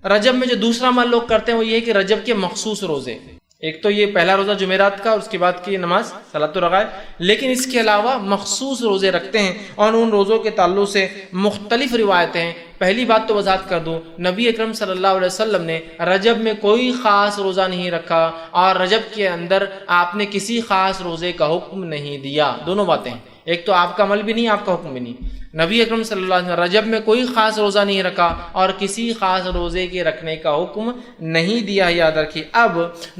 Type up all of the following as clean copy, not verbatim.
رجب میں جو دوسرا عمل لوگ کرتے ہیں وہ یہ ہے کہ رجب کے مخصوص روزے، ایک تو یہ پہلا روزہ جمعرات کا اور اس کے بعد کی نماز صلاۃ الرغائب، لیکن اس کے علاوہ مخصوص روزے رکھتے ہیں اور ان روزوں کے تعلق سے مختلف روایتیں ہیں۔ پہلی بات تو وضاحت کر دوں، نبی اکرم صلی اللہ علیہ وسلم نے رجب میں کوئی خاص روزہ نہیں رکھا اور رجب کے اندر آپ نے کسی خاص روزے کا حکم نہیں دیا۔ دونوں باتیں، ایک تو آپ کا عمل بھی نہیں، آپ کا حکم بھی نہیں۔ نبی اکرم صلی اللہ علیہ وسلم رجب میں کوئی خاص روزہ نہیں رکھا اور کسی خاص روزے کے رکھنے کا حکم نہیں دیا، یاد رکھیے۔ اب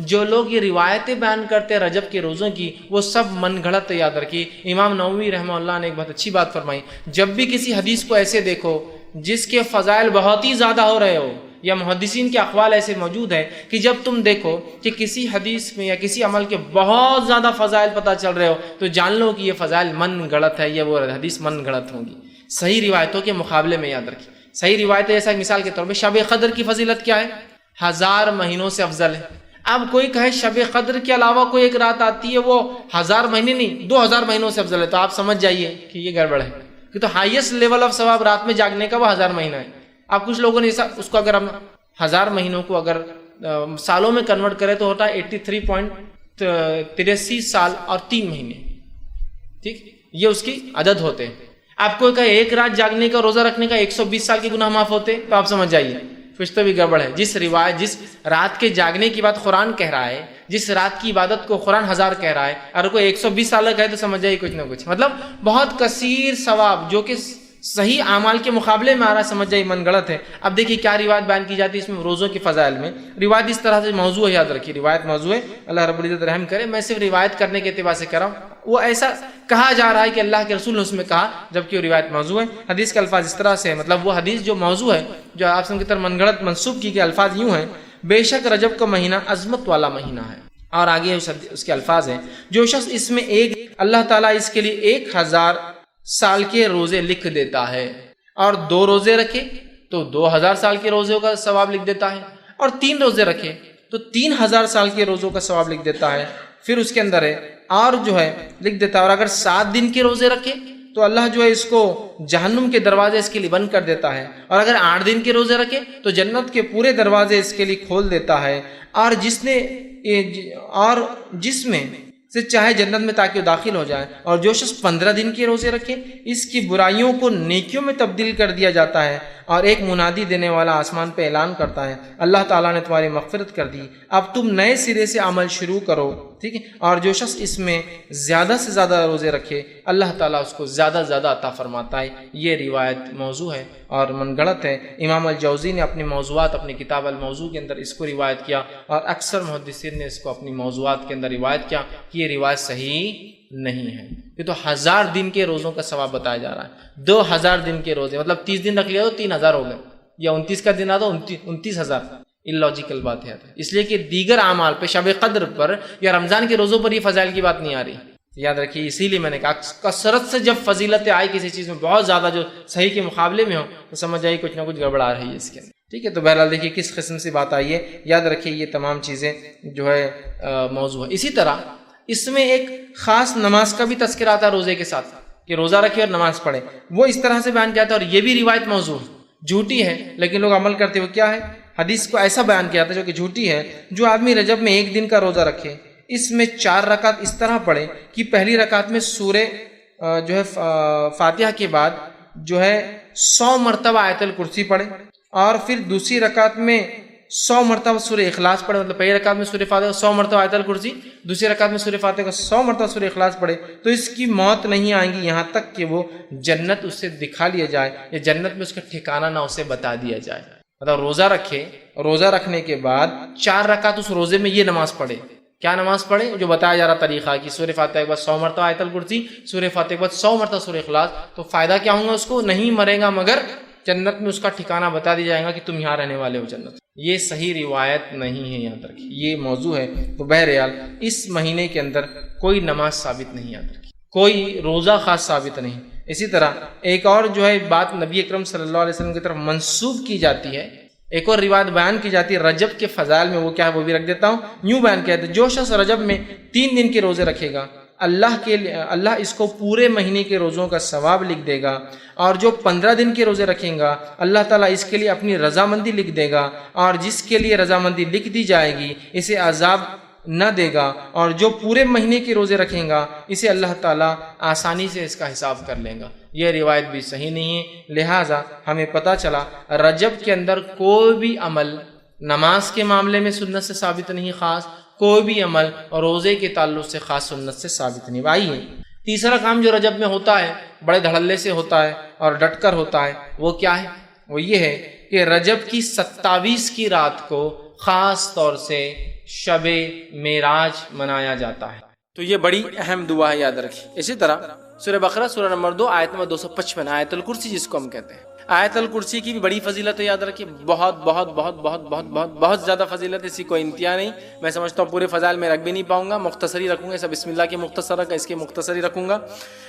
جو لوگ یہ روایتیں بیان کرتے ہیں رجب کے روزوں کی، وہ سب من گھڑت، یاد رکھیے۔ امام نووی رحمہ اللہ نے ایک بہت اچھی بات فرمائی، جب بھی کسی حدیث کو ایسے دیکھو جس کے فضائل بہت ہی زیادہ ہو رہے ہو، یا محدثین کے اقوال ایسے موجود ہیں کہ جب تم دیکھو کہ کسی حدیث میں یا کسی عمل کے بہت زیادہ فضائل پتہ چل رہے ہو، تو جان لو کہ یہ فضائل من گھڑت ہے، یا وہ حدیث من گھڑت ہوں گی۔ صحیح روایتوں کے مقابلے میں یاد رکھیں، صحیح روایتیں جیسا مثال کے طور پہ شب قدر کی فضیلت کیا ہے؟ 1000 مہینوں سے افضل ہے۔ اب کوئی کہے شب قدر کے علاوہ کوئی ایک رات آتی ہے وہ 1000 مہینے نہیں 2000 مہینوں سے افضل ہے، تو آپ سمجھ جائیے کہ یہ گڑبڑ ہے، کہ تو ہائیسٹ لیول آف ثواب رات میں جاگنے کا وہ 1000 مہینہ ہے۔ اب کچھ لوگوں نے اس کو اگر ہم 1000 مہینوں کو اگر سالوں میں کنورٹ کرے تو ہوتا ہے 83.83 سال اور 3 مہینے، ٹھیک، یہ اس کی عدد ہوتے ہیں۔ آپ کو کہے ایک رات جاگنے کا روزہ رکھنے کا 120 سال کے گناہ معاف ہوتے، تو آپ سمجھ جائیے کچھ تو بھی گڑبڑ ہے۔ جس رات کے جاگنے کی بات قرآن کہہ رہا ہے، جس رات کی عبادت کو قرآن 1000 کہہ رہا ہے، اور کوئی 120 سال کا کہے تو سمجھ جائیے کچھ نہ کچھ، مطلب بہت کثیر ثواب جو کہ صحیح اعمال کے مقابلے میں آ رہا ہے، سمجھ جائیے من گڑت ہے۔ اب دیکھیے کیا روایت بیان کی جاتی ہے اس میں روزوں کے فضائل میں۔ روایت اس طرح سے موضوع ہے، یاد رکھیے روایت موضوع ہے، اللہ رب العزت رحم کرے۔ میں صرف روایت کرنے کے اعتبار سے کہہ رہا ہوں، وہ ایسا کہا جا رہا ہے کہ اللہ کے رسول نے اس میں کہا، جبکہ وہ روایت موضوع ہے۔ حدیث کے الفاظ اس طرح سے ہے، مطلب وہ حدیث جو موضوع ہے، جو آپ کی طرف من گڑت منسوب کی گئے الفاظ یوں ہیں: بے شک رجب کا مہینہ عظمت والا مہینہ ہے، اور آگے اس کے الفاظ ہیں: جو شخص اس میں اللہ تعالیٰ اس کے لیے 1000 سال کے روزے لکھ دیتا ہے، اور 2 روزے رکھے تو 2000 سال کے روزوں کا ثواب لکھ دیتا ہے، اور 3 روزے رکھے تو 3000 سال کے روزوں کا ثواب لکھ دیتا ہے۔ پھر اس کے اندر ہے اور جو ہے لکھ دیتا ہے، اور اگر 7 دن کے روزے رکھے تو اللہ جو ہے اس کو جہنم کے دروازے اس کے لیے بند کر دیتا ہے، اور اگر 8 دن کے روزے رکھے تو جنت کے پورے دروازے اس کے لیے کھول دیتا ہے، اور جس میں سے چاہے جنت میں تاکہ وہ داخل ہو جائے۔ اور جو شخص 15 دن کے روزے رکھے، اس کی برائیوں کو نیکیوں میں تبدیل کر دیا جاتا ہے، اور ایک منادی دینے والا آسمان پہ اعلان کرتا ہے: اللہ تعالیٰ نے تمہاری مغفرت کر دی، اب تم نئے سرے سے عمل شروع کرو، ٹھیک ہے۔ اور جو شخص اس میں زیادہ سے زیادہ روزے رکھے، اللہ تعالیٰ اس کو زیادہ سے زیادہ عطا فرماتا ہے۔ یہ روایت موضوع ہے اور من گڑت ہے۔ امام الجوزی نے اپنی موضوعات اپنی کتاب الموضوع کے اندر اس کو روایت کیا، اور اکثر محدثین نے اس کو اپنی موضوعات کے اندر روایت کیا کہ یہ روایت صحیح نہیں ہے۔ یہ تو 1000 دن کے روزوں کا ثواب بتایا جا رہا ہے، 2000 دن کے روزے، مطلب 30 دن رکھ لیا تو 3000 ہو گئے، یا 29 کا دن آتا 29000۔ اللاجیکل بات ہے، اس لیے کہ دیگر اعمال پہ، شب قدر پر یا رمضان کے روزوں پر یہ فضائل کی بات نہیں آ رہی، یاد رکھیے۔ اسی لیے میں نے کہا کثرت سے جب فضیلتیں آئی کسی چیز میں بہت زیادہ جو صحیح کے مقابلے میں ہو، تو سمجھ جائیے کچھ نہ کچھ گڑبڑ آ رہی ہے اس کے اندر، ٹھیک ہے۔ تو بہرحال دیکھیے کس قسم سے بات آئی ہے، یاد رکھیے یہ تمام چیزیں جو ہے موضوع ہے۔ اسی طرح اس میں ایک خاص نماز کا بھی تذکرہ آتا ہے روزے کے ساتھ، کہ روزہ رکھے اور نماز پڑھے، وہ اس طرح سے بیان کیا جاتا ہے، اور یہ بھی روایت موضوع ہے، جھوٹی ہے، لیکن لوگ عمل کرتے ہوئے کیا ہے، حدیث کو ایسا بیان کیا جاتا ہے جو کہ جھوٹی ہے: جو آدمی رجب میں 1 دن کا روزہ رکھے، اس میں 4 رکعت اس طرح پڑھے کہ پہلی رکعت میں سورہ جو ہے فاتحہ کے بعد جو ہے 100 مرتبہ آیت الکرسی پڑھے، اور پھر دوسری رکعت میں 100 مرتبہ سورہ اخلاص پڑھے، مطلب پہلی رکعت میں سورہ فاتحہ 100 مرتبہ آیت الکرسی، دوسری رکعت میں سورہ فاتحہ کا 100 مرتبہ سورہ اخلاص پڑھے، تو اس کی موت نہیں آئے گی یہاں تک کہ وہ جنت اس سے دکھا لیا جائے، یا جنت میں اس کا ٹھکانہ نہ اسے بتا دیا جائے۔ مطلب روزہ رکھے، روزہ رکھنے کے بعد 4 رکعت اس روزے میں یہ نماز پڑھے، کیا نماز پڑھے؟ جو بتایا جا رہا طریقہ کہ سورہ فاتحہ کے بعد 100 مرتبہ آیت الکرسی، سورہ فاتحہ کے بعد 100 مرتبہ سورہ اخلاص، تو فائدہ کیا ہوگا اس کو؟ نہیں مرے گا، مگر جنت میں اس کا ٹھکانہ بتا دیا جائے گا کہ تم یہاں رہنے والے ہو جنت۔ یہ صحیح روایت نہیں ہے، یاد رکھیے یہ موضوع ہے۔ تو بہرحال اس مہینے کے اندر کوئی نماز ثابت نہیں، یاد رکھیے کوئی روزہ خاص ثابت نہیں۔ اسی طرح ایک اور جو ہے بات نبی اکرم صلی اللہ علیہ وسلم کی طرف منسوب کی جاتی ہے، ایک اور روایت بیان کی جاتی ہے رجب کے فضائل میں، وہ کیا ہے وہ بھی رکھ دیتا ہوں۔ یوں بیان کیا ہے: جو شخص رجب میں 3 دن کے روزے رکھے گا، اللہ اس کو پورے مہینے کے روزوں کا ثواب لکھ دے گا، اور جو 15 دن کے روزے رکھیں گا اللہ تعالیٰ اس کے لیے اپنی رضامندی لکھ دے گا، اور جس کے لیے رضامندی لکھ دی جائے گی اسے عذاب نہ دے گا، اور جو پورے مہینے کے روزے رکھیں گا اسے اللہ تعالیٰ آسانی سے اس کا حساب کر لے گا۔ یہ روایت بھی صحیح نہیں ہے، لہٰذا ہمیں پتہ چلا رجب کے اندر کوئی بھی عمل نماز کے معاملے میں سنت سے ثابت نہیں، خاص کوئی بھی عمل اور روزے کے تعلق سے خاص سنت سے ثابت نہیں۔ آئیے تیسرا کام جو رجب میں ہوتا ہے، بڑے دھڑلے سے ہوتا ہے اور ڈٹ کر ہوتا ہے، وہ کیا ہے؟ وہ یہ ہے کہ رجب کی 27 کی رات کو خاص طور سے شب معراج منایا جاتا ہے۔ تو یہ بڑی اہم دعا ہے، یاد رکھیے۔ اسی طرح سورہ بقرہ سورہ نمبر 2 آیت نمبر 255 آیت الکرسی جس کو ہم کہتے ہیں، آیت الکرسی کی بھی بڑی فضیلت ہے، یاد رکھیے۔ بہت بہت بہت بہت بہت بہت بہت زیادہ فضیلت ہے، اسی کوئی انتہا نہیں۔ میں سمجھتا ہوں پورے فضائل میں رکھ بھی نہیں پاؤں گا، مختصر ہی رکھوں گا، سب بسم اللہ کی مختصر رکھا، اس کی مختصر ہی رکھوں گا۔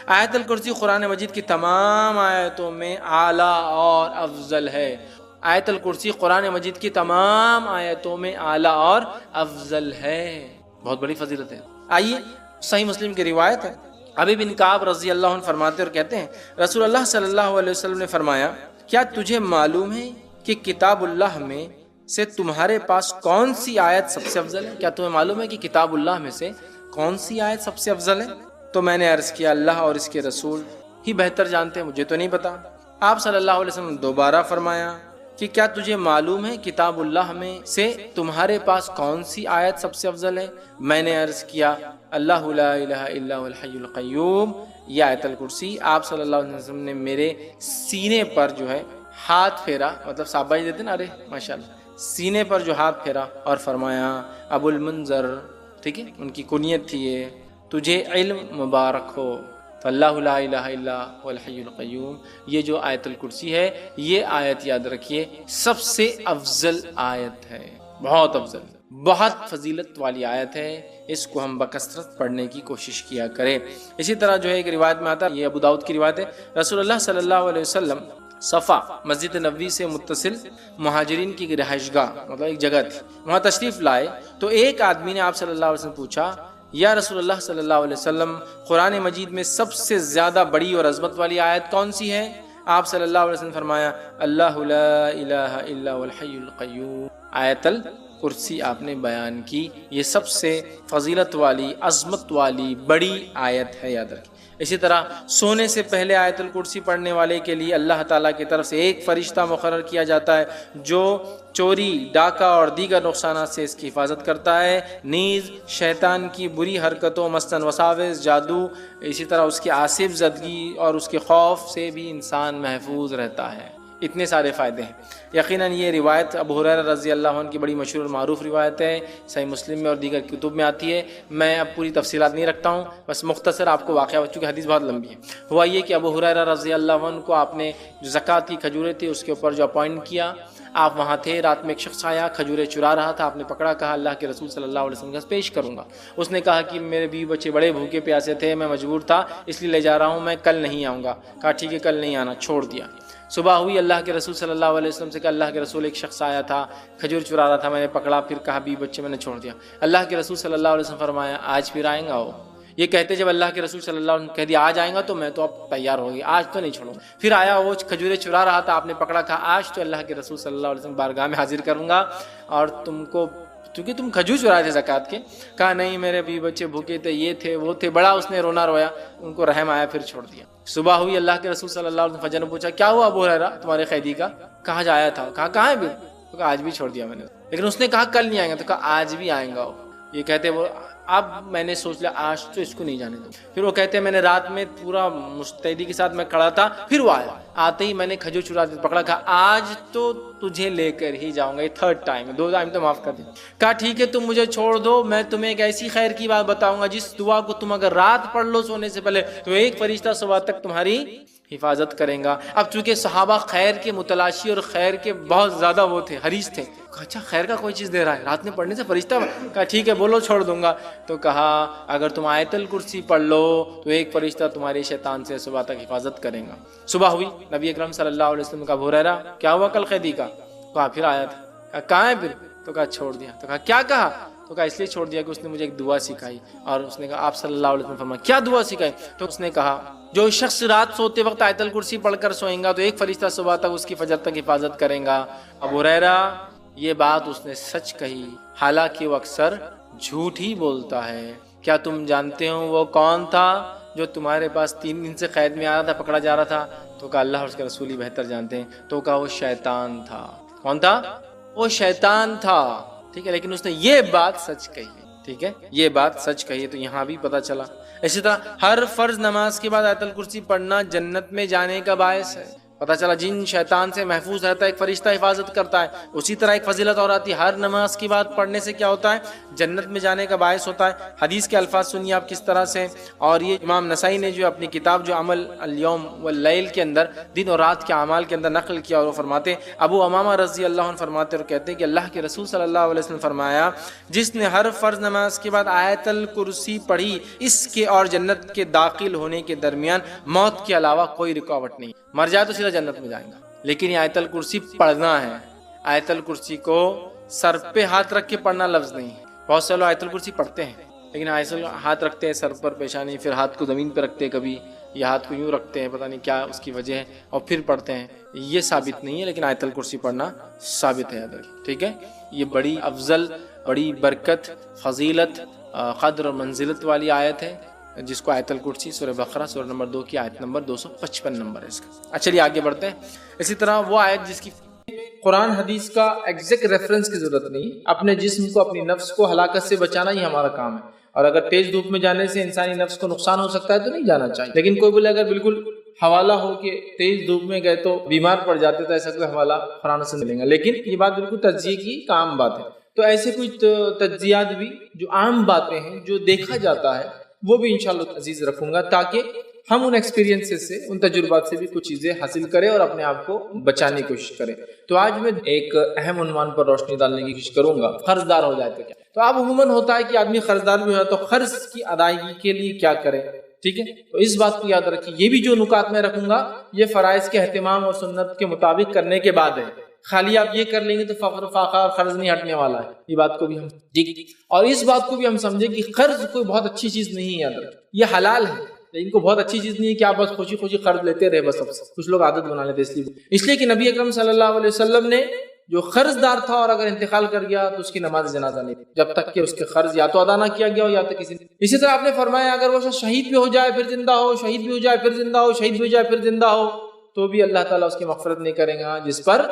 آیت الکرسی قرآن مجید کی تمام آیتوں میں اعلیٰ اور افضل ہے۔ آیت الکرسی قرآن مجید کی تمام آیتوں میں اعلیٰ اور افضل ہے، بہت بڑی فضیلت ہے۔ آئیے صحیح مسلم کی روایت ہے، ابی بن کعب رضی اللہ عنہ فرماتے اور کہتے ہیں رسول اللہ صلی اللہ علیہ وسلم نے فرمایا، کیا تجھے معلوم ہے کہ کتاب اللہ میں سے تمہارے پاس کون سی آیت سب سے افضل ہے؟ کیا تمہیں معلوم ہے کہ کتاب اللہ میں سے کون سی آیت سب سے افضل ہے؟ تو میں نے عرض کیا اللہ اور اس کے رسول ہی بہتر جانتے ہیں، مجھے تو نہیں پتا۔ آپ صلی اللہ علیہ وسلم نے دوبارہ فرمایا کہ کیا تجھے معلوم ہے کتاب اللہ میں سے تمہارے پاس کون سی آیت سب سے افضل ہے؟ میں نے عرض کیا اللہ لا الہ الا هو الحی القیوم، یہ آیت الکرسی۔ آپ صلی اللہ علیہ وسلم نے میرے سینے پر جو ہے ہاتھ پھیرا، مطلب شاباشی دیتے نا، ارے ماشاءاللہ، سینے پر جو ہاتھ پھیرا اور فرمایا ابو المنذر، ٹھیک ہے، ان کی کنیت تھی یہ، تجھے علم مبارک ہو۔ تو اللہ لا الہ الا هو الحی القیوم، یہ جو آیت الکرسی ہے، یہ آیت یاد رکھیے سب سے افضل آیت ہے، بہت افضل، بہت فضیلت والی آیت ہے، اس کو ہم بکثرت پڑھنے کی کوشش کیا کریں۔ اسی طرح جو ہے ایک روایت میں آتا ہے، یہ ابو داؤد کی روایت ہے، رسول اللہ صلی اللہ علیہ وسلم صفا مسجد نبوی سے متصل مہاجرین کی رہائش گاہ، مطلب ایک جگہ تھی، وہاں تشریف لائے تو ایک آدمی نے آپ صلی اللہ علیہ وسلم پوچھا، یا رسول اللہ صلی اللہ علیہ وسلم قرآن مجید میں سب سے زیادہ بڑی اور عظمت والی آیت کون سی ہے؟ آپ صلی اللہ علیہ وسلم فرمایا اللہ لا الہ الا هو الحی القیوم، آیت الکرسی آپ نے بیان کی، یہ سب سے فضیلت والی، عظمت والی بڑی آیت ہے، یاد رکھیں۔ اسی طرح سونے سے پہلے آیت الکرسی پڑھنے والے کے لیے اللہ تعالیٰ کی طرف سے ایک فرشتہ مقرر کیا جاتا ہے جو چوری، ڈاکہ اور دیگر نقصانات سے اس کی حفاظت کرتا ہے، نیز شیطان کی بری حرکتوں مثلاً وساوس، جادو، اسی طرح اس کی آصف زدگی اور اس کے خوف سے بھی انسان محفوظ رہتا ہے۔ اتنے سارے فائدے ہیں۔ یقیناً یہ روایت ابو ہریرہ رضی اللہ عنہ کی بڑی مشہور اور معروف روایت ہے، صحیح مسلم میں اور دیگر کتب میں آتی ہے۔ میں اب پوری تفصیلات نہیں رکھتا ہوں، بس مختصر آپ کو واقعہ، چونکہ حدیث بہت لمبی ہے۔ ہوا یہ کہ ابو ہریرہ رضی اللہ عنہ کو آپ نے جو زکوٰۃ کی کھجوریں تھی اس کے اوپر جو اپوائنٹ کیا، آپ وہاں تھے، رات میں ایک شخص آیا کھجوریں چرا رہا تھا، آپ نے پکڑا، کہا اللہ کے رسول صلی اللہ علیہ وسلم کے پاس پیش کروں گا۔ اس نے کہا کہ میرے بیوی بچے بڑے بھوکے پیاسے تھے، میں مجبور تھا اس لیے لے جا رہا ہوں، میں کل نہیں آؤں گا۔ کہا ٹھیک ہے کل نہیں آنا، چھوڑ دیا۔ صبح ہوئی، اللہ کے رسول صلی اللہ علیہ وسلم سے کہا اللہ کے رسول ایک شخص آیا تھا، کھجور چرا رہا تھا، میں نے پکڑا، پھر کہا بیوی بچے میں نے چھوڑ دیا۔ اللہ کے رسول صلی اللہ علیہ وسلم فرمایا آج پھر آئیں گا وہ؟ یہ کہتے جب اللہ کے رسول صلی اللہ علیہ وسلم کہہ دیا آج آئیں گا تو میں تو اب تیار ہو گئی، آج تو نہیں چھوڑوں گا۔ پھر آیا وہ کھجوریں چرا رہا تھا، آپ نے پکڑا، کہا آج تو اللہ کے رسول صلی اللہ علیہ وسلم بارگاہ میں حاضر کروں گا اور تم کو، کیونکہ تم کھجور چرائے تھے زکوٰۃ کے۔ کہا نہیں میرے بیوی بچے بھوکے تھے، یہ تھے وہ تھے، بڑا اس نے رونا رویا، ان کو رحم آیا، پھر چھوڑ دیا۔ صبح ہوئی، اللہ کے رسول صلی اللہ علیہ وسلم فجر نے پوچھا کیا ہوا ابو ہریرہ تمہارے قیدی کا؟ کہاں جایا تھا؟ کہا کہاں ہے؟ تو کہا آج بھی چھوڑ دیا میں نے۔ لیکن اس نے کہا کل نہیں آئیں گا، تو کہا آج بھی آئیں گا وہ۔ یہ کہتے وہ اب میں نے سوچ لیا آج تو اس کو نہیں جانے دوں۔ پھر وہ کہتے میں نے رات میں پورا مستعدی کے ساتھ میں کھڑا تھا، پھر وہ آیا، آتے ہی میں نے کھجور چرا دی، پکڑا، کہا آج تو تجھے لے کر ہی جاؤں گا، یہ تھرڈ ٹائم، 2 ٹائم تو معاف کر دیں۔ کہا ٹھیک ہے تم مجھے چھوڑ دو، میں تمہیں ایک ایسی خیر کی بات بتاؤں گا جس دعا کو تم اگر رات پڑھ لو سونے سے پہلے تو ایک فرشتہ صبح تک تمہاری حفاظت کریں گا۔ اب چونکہ صحابہ خیر کے متلاشی اور خیر کے بہت زیادہ وہ تھے، حریص تھے، اچھا خیر کا کوئی چیز دے رہا ہے رات میں پڑھنے سے فرشتہ، کہا ٹھیک ہے بولو چھوڑ دوں گا۔ تو کہا اگر تم آیت الکرسی پڑھ لو تو ایک فرشتہ تمہارے شیطان سے صبح تک حفاظت کریں گا۔ صبح ہوئی، نبی اکرم صلی اللہ علیہ وسلم کا ابو ہریرہ کیا ہوا کل قیدی کا؟ کہا پھر آیا تھا۔ کہا کہاں ہے پھر؟ تو کہا چھوڑ دیا۔ تو کہا کیا کہا؟ تو کہا اس لیے چھوڑ دیا کہ اس نے مجھے ایک دعا سکھائی. اور اس نے کہا آپ صلی اللہ علیہ وسلم فرمایا کیا دعا سکھائی؟ تو اس نے کہا جو شخص رات سوتے وقت آیت الکرسی پڑھ کر سوئیں گا تو ایک فرشتہ صبح تک اس کی فجر تک حفاظت کریں گا. ابو ہریرہ یہ بات اس نے سچ کہی، حالانکہ وہ اکثر جھوٹ ہی بولتا ہے. کیا تم جانتے ہو وہ کون تھا جو تمہارے پاس 3 دن سے قید میں آ رہا تھا، پکڑا جا رہا تھا؟ تو کہا اللہ اور اس کے رسول ہی بہتر جانتے ہیں. تو کہا وہ شیطان تھا. کون تھا؟ وہ شیطان تھا. ٹھیک ہے، لیکن اس نے یہ بات سچ کہی. ٹھیک ہے، یہ بات سچ کہی. تو یہاں بھی پتہ چلا. اسی طرح ہر فرض نماز کے بعد آیت الکرسی پڑھنا جنت میں جانے کا باعث ہے. پتہ چلا جن شیطان سے محفوظ رہتا ہے ایک فرشتہ حفاظت کرتا ہے. اسی طرح ایک فضیلت اور آتی ہے، ہر نماز کی بعد پڑھنے سے کیا ہوتا ہے؟ جنت میں جانے کا باعث ہوتا ہے. حدیث کے الفاظ سنیے آپ کس طرح سے. اور یہ امام نسائی نے جو اپنی کتاب جو عمل الیوم واللیل کے اندر دن اور رات کے اعمال کے اندر نقل کیا، اور وہ فرماتے ابو امامہ رضی اللہ عنہ فرماتے اور کہتے ہیں کہ اللہ کے رسول صلی اللہ علیہ وسلم فرمایا جس نے ہر فرض نماز کے بعد آیت الکرسی پڑھی اس کے اور جنت کے داخل ہونے کے درمیان موت کے علاوہ کوئی رکاوٹ نہیں. مر جائے تو سیدھا جنت میں جائیں گا. لیکن یہ آیت الکرسی پڑھنا ہے. آیت الکرسی کو سر پہ ہاتھ رکھ کے پڑھنا لفظ نہیں ہے. بہت سے لوگ آیت الکرسی پڑھتے ہیں لیکن ہاتھ رکھتے ہیں سر پر پیشانی، پھر ہاتھ کو زمین پہ رکھتے ہیں، کبھی یہ ہاتھ کو یوں رکھتے ہیں، پتہ نہیں کیا اس کی وجہ ہے، اور پھر پڑھتے ہیں. یہ ثابت نہیں ہے، لیکن آیت الکرسی پڑھنا ثابت ہے. ٹھیک ہے، یہ بڑی افضل، بڑی برکت، فضیلت، قدر اور منزلت والی آیت ہے جس کو آیت الکرسی سورہ بقرہ سورہ نمبر 2 کی آیت نمبر 255 نمبر ہے اس کا. چلیے آگے بڑھتے ہیں. اسی طرح وہ آیت جس کی قرآن حدیث کا ایگزیکٹ ریفرنس کی ضرورت نہیں، اپنے جسم کو اپنی نفس کو ہلاکت سے بچانا ہی ہمارا کام ہے. اور اگر تیز دھوپ میں جانے سے انسانی نفس کو نقصان ہو سکتا ہے تو نہیں جانا چاہیے. لیکن کوئی بولے اگر بالکل حوالہ ہو کہ تیز دھوپ میں گئے تو بیمار پڑ جاتے، تو ایسا کوئی حوالہ قرآن سے ملے گا. لیکن یہ بات بالکل تجزیے کی عام بات ہے. تو ایسے کچھ تجزیات بھی جو عام باتیں ہیں جو دیکھا جاتا ہے وہ بھی انشاءاللہ عزیز رکھوں گا، تاکہ ہم ان ایکسپیرینسز سے، ان تجربات سے بھی کچھ چیزیں حاصل کریں اور اپنے آپ کو بچانے کی کوشش کریں. تو آج میں ایک اہم عنوان پر روشنی ڈالنے کی کوشش کروں گا، قرض دار ہو جائے تو کیا. تو اب عموماً ہوتا ہے کہ آدمی قرض دار بھی ہو تو قرض کی ادائیگی کے لیے کیا کرے. ٹھیک ہے، تو اس بات کو یاد رکھیے. یہ بھی جو نکات میں رکھوں گا یہ فرائض کے اہتمام اور سنت کے مطابق کرنے کے بعد ہے. خالی آپ یہ کر لیں گے تو فقر فاقہ اور قرض نہیں ہٹنے والا ہے. یہ بات کو بھی ہم اور اس بات کو بھی ہم سمجھیں کہ قرض کوئی بہت اچھی چیز نہیں ہے. یاد رکھیں یہ حلال ہے لیکن کو بہت اچھی چیز نہیں ہے کہ آپ بس خوشی خوشی قرض لیتے رہے. بس کچھ لوگ عادت بنا لیتے اس لیے کہ نبی اکرم صلی اللہ علیہ وسلم نے جو قرض دار تھا اور اگر انتقال کر گیا تو اس کی نماز جنازہ نہیں جب تک کہ اس کے قرض یا تو ادا نہ کیا گیا ہو یا تو کسی نے. اسی طرح آپ نے فرمایا اگر وہ شہید بھی ہو جائے پھر زندہ ہو، شہید بھی ہو جائے پھر زندہ ہو، شہید بھی ہو جائے پھر زندہ ہو، تو بھی اللہ تعالیٰ اس کی مغفرت نہیں کرے گا جس پر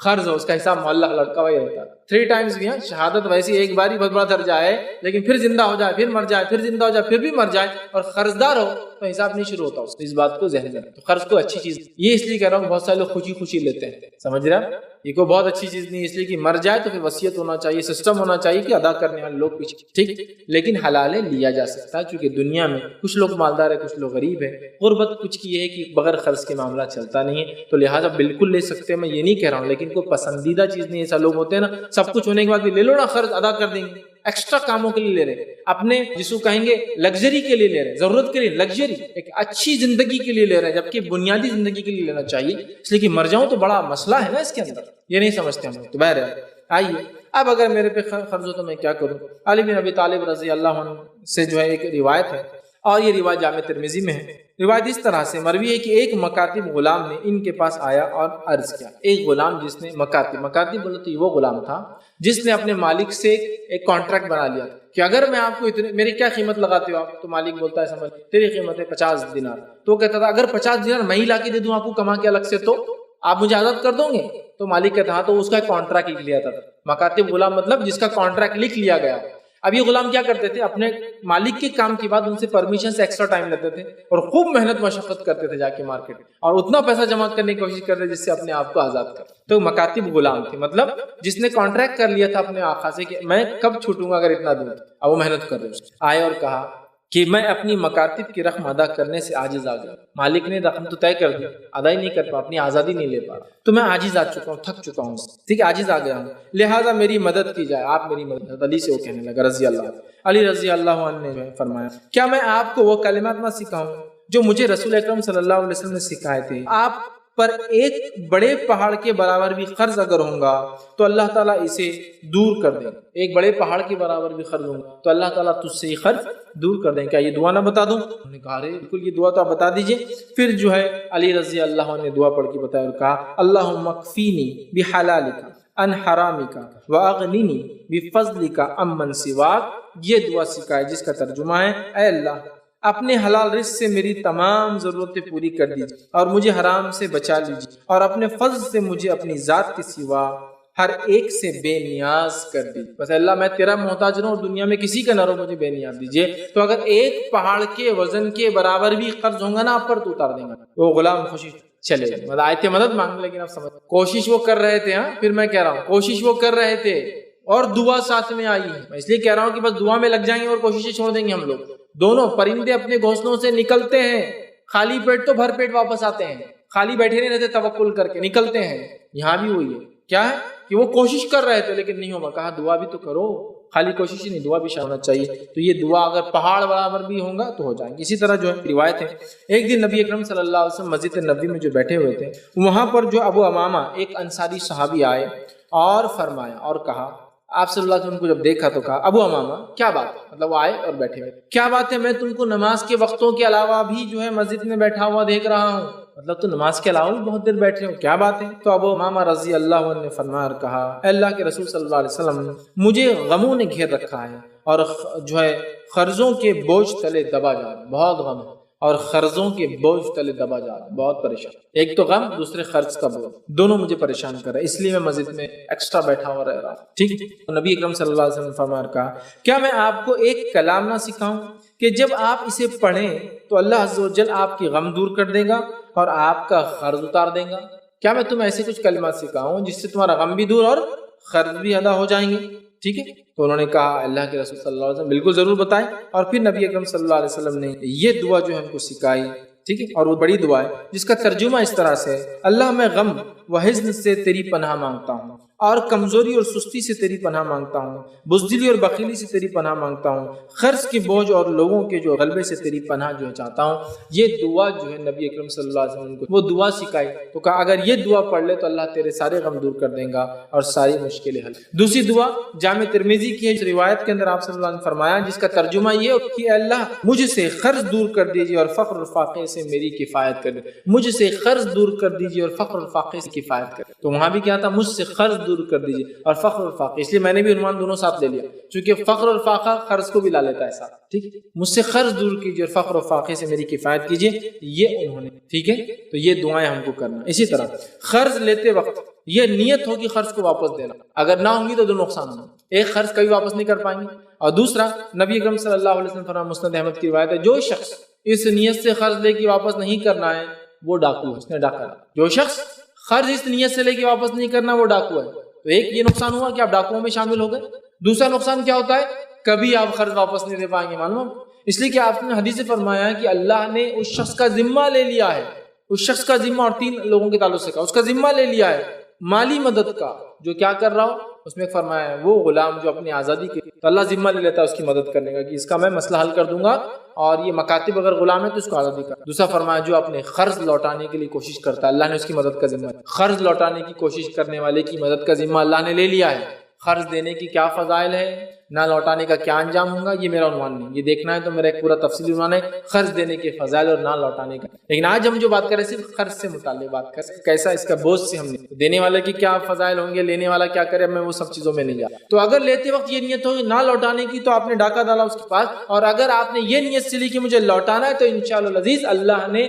قرض ہو. اس کا حساب معلق لڑکا ہوا ہی رہتا ہے. 3 ٹائمز بھی ہیں. شہادت ویسی ایک بار ہی بہت بڑا درجہ ہے، لیکن پھر زندہ ہو جائے پھر مر جائے پھر زندہ ہو جائے پھر بھی مر جائے اور قرض دار ہو تو حساب نہیں شروع ہوتا. اس بات کو ذہن میں رکھیں. تو قرض کو اچھی چیز یہ اس لیے کہہ رہا ہوں بہت سارے لوگ خوشی خوشی لیتے ہیں. سمجھ رہے ہیں یہ کوئی بہت اچھی چیز نہیں، اس لیے کہ مر جائے تو پھر وصیت ہونا چاہیے، سسٹم ہونا چاہیے کہ ادا کرنے والے لوگ پیچھے. ٹھیک، لیکن حلال ہے، لیا جا سکتا ہے. چونکہ دنیا میں کچھ لوگ مالدار ہے کچھ لوگ غریب ہے. غربت کچھ کی ہے کہ بغیر قرض کے معاملہ چلتا نہیں ہے، تو لہٰذا بالکل لے سکتے ہیں. میں یہ نہیں کہہ رہا ہوں، لیکن کوئی پسندیدہ چیز نہیں. ایسا لوگ ہوتے ہیں نا سب کچھ ہونے کے بعد بھی لے لو نا قرض ادا کر دیں گے. ایکسٹرا کاموں کے لیے لے رہے، اپنے جس کو کہیں گے لگژری کے لیے لے رہے، ضرورت کے لیے لگژری، ایک اچھی زندگی کے لیے لے رہے ہیں، جبکہ بنیادی زندگی کے لیے لینا چاہیے. اس لیے کہ مر جاؤں تو بڑا مسئلہ ہے نا اس کے اندر، یہ نہیں سمجھتے ہم. تو بہرحال آئیے اب اگر میرے پہ قرض ہو تو میں کیا کروں. علی بن ابی طالب رضی اللہ عنہ سے جو ہے ایک روایت ہے اور یہ روایت جامع ترمذی میں ہے. روایت اس طرح سے مروی ہے کہ ایک مکاتب غلام نے ان کے پاس آیا اور عرض کیا. ایک غلام جس نے مکاتب بولے تو وہ غلام تھا جس نے اپنے مالک سے ایک کانٹریکٹ بنا لیا کہ اگر میں آپ کو اتنے میری کیا قیمت لگاتے ہو آپ. تو مالک بولتا ہے سمجھ تیری قیمت ہے 50 دینار. تو کہتا تھا اگر 50 دینار میں ہی لا کے دے دوں آپ کو کما کے الگ سے تو آپ مجھے آزاد کر دو گے. تو مالک کہتا ہاں. تو اس کا کانٹریکٹ لکھ لیا تھا. مکاتب غلام مطلب جس کا کانٹریکٹ لکھ لیا گیا. اب یہ غلام کیا کرتے تھے اپنے مالک کے کام کے بعد ان سے پرمیشن سے ایکسٹرا ٹائم لیتے تھے اور خوب محنت مشقت کرتے تھے جا کے مارکیٹ اور اتنا پیسہ جمع کرنے کی کوشش کرتے جس سے اپنے آپ کو آزاد کر. تو مکاتب غلام تھے مطلب جس نے کانٹریکٹ کر لیا تھا اپنے آقا سے کہ میں کب چھوٹوں گا اگر اتنا دوں. اب وہ محنت کر رہے آئے اور کہا کہ میں اپنی مکاتب کی رقم ادا کرنے سے عاجز آ گیا. مالک نے رقم تو طے کر دی، ادا ہی نہیں کر پا، اپنی آزادی نہیں لے پا، تو میں عاجز آ چکا ہوں، تھک چکا ہوں. ٹھیک ہے، عاجز آ گیا ہوں، لہٰذا میری مدد کی جائے. آپ میری مدد. علی سے وہ کہنے لگا رضی اللہ علی رضی اللہ عنہ نے فرمایا کیا میں آپ کو وہ کلمات نہ سکھاؤں جو مجھے رسول اکرم صلی اللہ علیہ وسلم نے سکھائے تھے؟ آپ پر ایک بڑے پہاڑ کے برابر بھی قرض اگر ہوگا تو اللہ تعالیٰ اسے دور کر دیں گے. ایک بڑے پہاڑ کے برابر بھی قرض ہوگا تو اللہ تعالیٰ تجھ سے یہ قرض دور کر دیں گے. کیا یہ دعا نہ بتا دوں؟ انہوں نے کہا بالکل یہ دعا تو آپ بتا دیجئے. پھر جو ہے علی رضی اللہ عنہ نے دعا پڑھ کے بتایا اور کہا اللہم اکفینی بحلالک عن حرامک واغننی بفضلک عمن سواک. یہ دعا سکھائے جس کا ترجمہ ہے اے اللہ اپنے حلال رزق سے میری تمام ضرورتیں پوری کر دیجیے اور مجھے حرام سے بچا لیجیے اور اپنے فضل سے مجھے اپنی ذات کے سوا ہر ایک سے بے نیاز کر دی. بس اللہ میں تیرا محتاج رہوں اور دنیا میں کسی کا نہ رہو، مجھے بے نیاز دیجیے. تو اگر ایک پہاڑ کے وزن کے برابر بھی قرض ہوگا نا آپ پر تو اتار دیں گا. وہ غلام خوشی چلے مطلب آئے تھے مدد مانگ، لیکن آپ سمجھ کوشش وہ کر رہے تھے. ہاں پھر میں کہہ رہا ہوں کوشش وہ کر رہے تھے اور دعا ساتھ میں آئی ہے. میں اس لیے کہہ رہا ہوں کہ بس دعا میں لگ جائیں گے اور کوششیں چھوڑ دیں گے ہم لوگ. دونوں پرندے اپنے گھونسلوں سے نکلتے ہیں خالی پیٹ تو بھر پیٹ واپس آتے ہیں، خالی بیٹھے نہیں رہتے، توکل کر کے نکلتے ہیں. یہاں بھی وہی ہے. کیا ہے کہ وہ کوشش کر رہے تھے لیکن نہیں ہوگا. کہا دعا بھی تو کرو، خالی کوشش ہی نہیں، دعا بھی شامل ہونا چاہیے. تو یہ دعا اگر پہاڑ برابر بھی ہوگا تو ہو جائیں گے. اسی طرح جو ہے روایت ہے ایک دن نبی اکرم صلی اللہ علیہ وسلم مسجد نبوی میں جو بیٹھے ہوئے تھے وہاں پر جو ابو امامہ ایک انصاری صحابی آئے اور فرمایا اور کہا آپ صلی اللہ علیہ وسلم کو جب دیکھا تو کہا ابو امامہ کیا بات ہے؟ مطلب وہ آئے اور بیٹھے ہوئے کیا بات ہے، میں تم کو نماز کے وقتوں کے علاوہ بھی جو ہے مسجد میں بیٹھا ہوا دیکھ رہا ہوں، مطلب تو نماز کے علاوہ بھی بہت دیر بیٹھے ہو، کیا بات ہے؟ تو ابو امامہ رضی اللہ عنہ نے فرمایا اور کہا اے اللہ کے رسول صلی اللہ علیہ وسلم مجھے غموں نے گھیر رکھا ہے اور جو ہے قرضوں کے بوجھ تلے دبا جا رہا، بہت غم ہے اور قرضوں کے بوجھ تلے دبا جا رہا، بہت پریشان. ایک تو غم، دوسرے قرض کا بوجھ، دونوں مجھے پریشان کر رہا ہے، اس لیے میں مسجد میں ایکسٹرا بیٹھا ہوا رہ رہا. ٹھیک ہے. نبی اکرم صلی اللہ علیہ وسلم نے فرمایا کہا کیا میں آپ کو ایک کلام نہ سکھاؤں کہ جب آپ اسے پڑھیں تو اللہ عز و جل آپ کی غم دور کر دے گا اور آپ کا قرض اتار دے گا. کیا میں تمہیں ایسے کچھ کلمات سکھاؤں جس سے تمہارا غم بھی دور اور قرض بھی ادا ہو جائیں گے؟ ٹھیک ہے. تو انہوں نے کہا اللہ کے رسول صلی اللہ علیہ وسلم بالکل ضرور بتائیں. اور پھر نبی اکرم صلی اللہ علیہ وسلم نے یہ دعا جو ہے ہم کو سکھائی. ٹھیک ہے. اور وہ بڑی دعا ہے جس کا ترجمہ اس طرح سے ہے اللہ میں غم و حزن سے تیری پناہ مانگتا ہوں اور کمزوری اور سستی سے تیری پناہ مانگتا ہوں، بزدلی اور بخیلی سے تیری پناہ مانگتا ہوں، قرض کے بوجھ اور لوگوں کے جو غلبے سے تیری پناہ جو ہے چاہتا ہوں. یہ دعا جو ہے نبی اکرم صلی اللہ علیہ وسلم کو وہ دعا سکھائی. تو کہا اگر یہ دعا پڑھ لے تو اللہ تیرے سارے غم دور کر دے گا اور ساری مشکلیں حل. دوسری دعا جامع ترمذی کی ہے، روایت کے اندر آپ صلی اللہ علیہ وسلم نے فرمایا جس کا ترجمہ یہ کہ اللہ مجھ سے قرض دور کر دیجیے اور فقر اور فاقے سے میری کفایت کر دیجیے. مجھ سے قرض دور کر دیجیے اور فقر اور فاقے سے کفایت کر. تو وہاں بھی کیا تھا مجھ سے قرض دور کر دیجیے اور فقر اور فاقے. اس لیے میں نے بھی عنوان دونوں ساتھ لے لیا چونکہ فقر اور فاقہ قرض کو بھی لا لیتا ہے ساتھ. ٹھیک ہے. مجھ سے قرض دور کیجیے اور فقر اور فاقے سے میری کفایت کیجیے. یہ انہوں نے ٹھیک ہے. تو یہ دعائیں ہم کو کرنا. اسی طرح قرض لیتے وقت یہ نیت ہوگی قرض کو واپس دینا. اگر نہ ہوگی تو دو نقصان ہوگا. ایک قرض کبھی واپس نہیں کر پائیں گے اور دوسرا نبی اکرم صلی اللہ علیہ وسلم فرمایا مسند احمد کی روایت ہے جو شخص اس نیت سے قرض لے کے واپس نہیں کرنا ہے وہ ڈاکو ہے، اس نے ڈاکہ. جو شخص قرض اس نیت سے لے کے واپس نہیں کرنا وہ ڈاکو ہے. تو ایک یہ نقصان ہوا کہ آپ ڈاکوؤں میں شامل ہو گئے. دوسرا نقصان کیا ہوتا ہے کبھی آپ قرض واپس نہیں دے پائیں گے. معلوم اس لیے کہ آپ نے حدیث سے فرمایا کہ اللہ نے اس شخص کا ذمہ لے لیا ہے. اس شخص کا ذمہ اور 3 لوگوں کے تعلق سے کہا اس کا ذمہ لے لیا ہے مالی مدد کا. جو کیا کر رہا ہو اس میں فرمایا ہے وہ غلام جو اپنی آزادی کے تو اللہ ذمہ لے لیتا ہے اس کی مدد کرنے کا کہ اس کا میں مسئلہ حل کر دوں گا اور یہ مکاتب اگر غلام ہے تو اس کو آزادی کا. دوسرا فرمایا جو اپنے قرض لوٹانے کے لیے کوشش کرتا ہے اللہ نے اس کی مدد کا ذمہ. قرض لوٹانے کی کوشش کرنے والے کی مدد کا ذمہ اللہ نے لے لیا ہے. قرض دینے کی کیا فضائل ہے، نہ لوٹانے کا کیا انجام ہوگا، یہ میرا عنوان نہیں. یہ دیکھنا ہے تو میرا ایک پورا تفصیلی عنوان ہے قرض دینے کے فضائل اور نہ لوٹانے کا. لیکن آج ہم جو بات کر رہے ہیں صرف قرض سے متعلق بات کر رہے ہیں کیسا اس کا بوجھ سے ہم نے دینے والے کی کیا فضائل ہوں گے، لینے والا کیا کرے، میں وہ سب چیزوں میں نہیں جا. تو اگر لیتے وقت یہ نیت ہوگی نہ لوٹانے کی تو آپ نے ڈاکہ ڈالا اس کے پاس. اور اگر آپ نے یہ نیت سے لی کہ مجھے لوٹانا ہے تو انشاءاللہ العزیز اللہ نے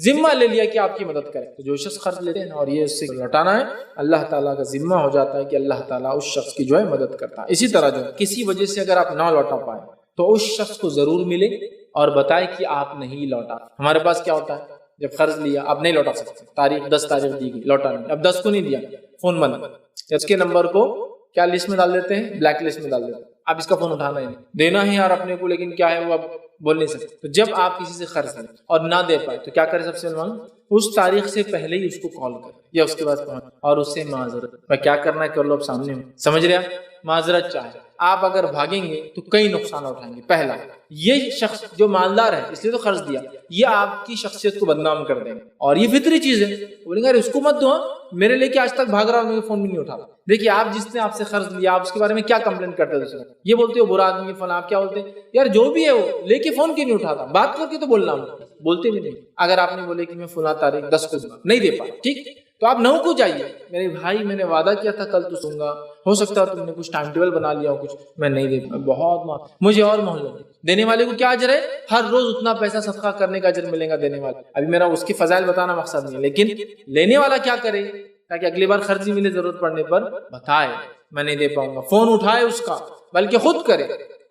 ذمہ لے لیا کہ آپ کی مدد کرے. تو جو شخص قرض لیتے ہیں اور یہ اس سے لوٹانا ہے اللہ تعالیٰ کا ذمہ ہو جاتا ہے کہ اللہ تعالیٰ اس شخص کی جو ہے مدد کرتا ہے. اسی طرح جو کسی وجہ سے اگر آپ نہ لوٹا پائے تو اس شخص کو ضرور ملے اور بتائے کہ آپ نہیں لوٹا. ہمارے پاس کیا ہوتا ہے جب قرض لیا آپ نہیں لوٹا سکتے، تاریخ 10 تاریخ دی گئی لوٹانے، اب 10 کو نہیں دیا فون بند. اس کے نمبر کو کیا لسٹ میں ڈال دیتے ہیں، بلیک لسٹ میں ڈال دیتے ہیں. آپ اس کا فون اٹھانا ہی نہیں، دینا ہی یار اپنے کو، لیکن کیا ہے وہ اب بول نہیں سکتے. تو جب آپ کسی سے قرض لیں اور نہ دے پائے تو کیا کریں، سب سے معلوم اس تاریخ سے پہلے ہی اس کو کال کریں یا اس کے بعد پہنچ اور اس سے معذرت. کیا کرنا ہے کر لو، اب سامنے ہو، سمجھ رہے ہیں، معذرت چاہے آپ اگر بھاگیں گے تو کئی نقصان اٹھائیں گے. پہلا، یہ شخص جو مالدار ہے اس لیے تو قرض دیا، یہ آپ کی شخصیت کو بدنام کر دیں گے اور یہ فطری چیز ہے. بولیں گے ارے اس کو مت دو، میرے لے کے آج تک بھاگ رہا اور میرے فون بھی نہیں اٹھا. دیکھیے آپ جس نے آپ سے قرض لیا آپ اس کے بارے میں کیا کمپلین کرتے دوسرے، یہ بولتے ہو برا آدمی فلاں. آپ کیا بولتے ہیں؟ یار جو بھی ہے وہ لے کے فون کیوں نہیں اٹھاتا، بات کر کے تو بولنا. بولتے بھی نہیں. اگر آپ نے بولے کہ میں فلاں تاریخ 10 کو نہیں دے پا، ٹھیک، تو آپ 9 کو جائیے، میرے بھائی میں نے وعدہ کیا تھا کل تو سوں گا، ہو سکتا ہے تم نے کچھ ٹائم ٹیبل بنا لیا ہو، کچھ میں نہیں دے پا، بہت مجھے اور مہلت. دینے والے کو کیا اجر ہے؟ ہر روز اتنا پیسہ صدقہ کرنے کا اجر ملے گا دینے والے. ابھی میرا اس کی فضائل بتانا مقصد نہیں ہے، لیکن لینے والا کیا کرے تاکہ اگلی بار خرچ ملے، ضرورت پڑنے پر بتائے میں نہیں دے پاؤں گا. فون اٹھائے اس کا، بلکہ خود کرے.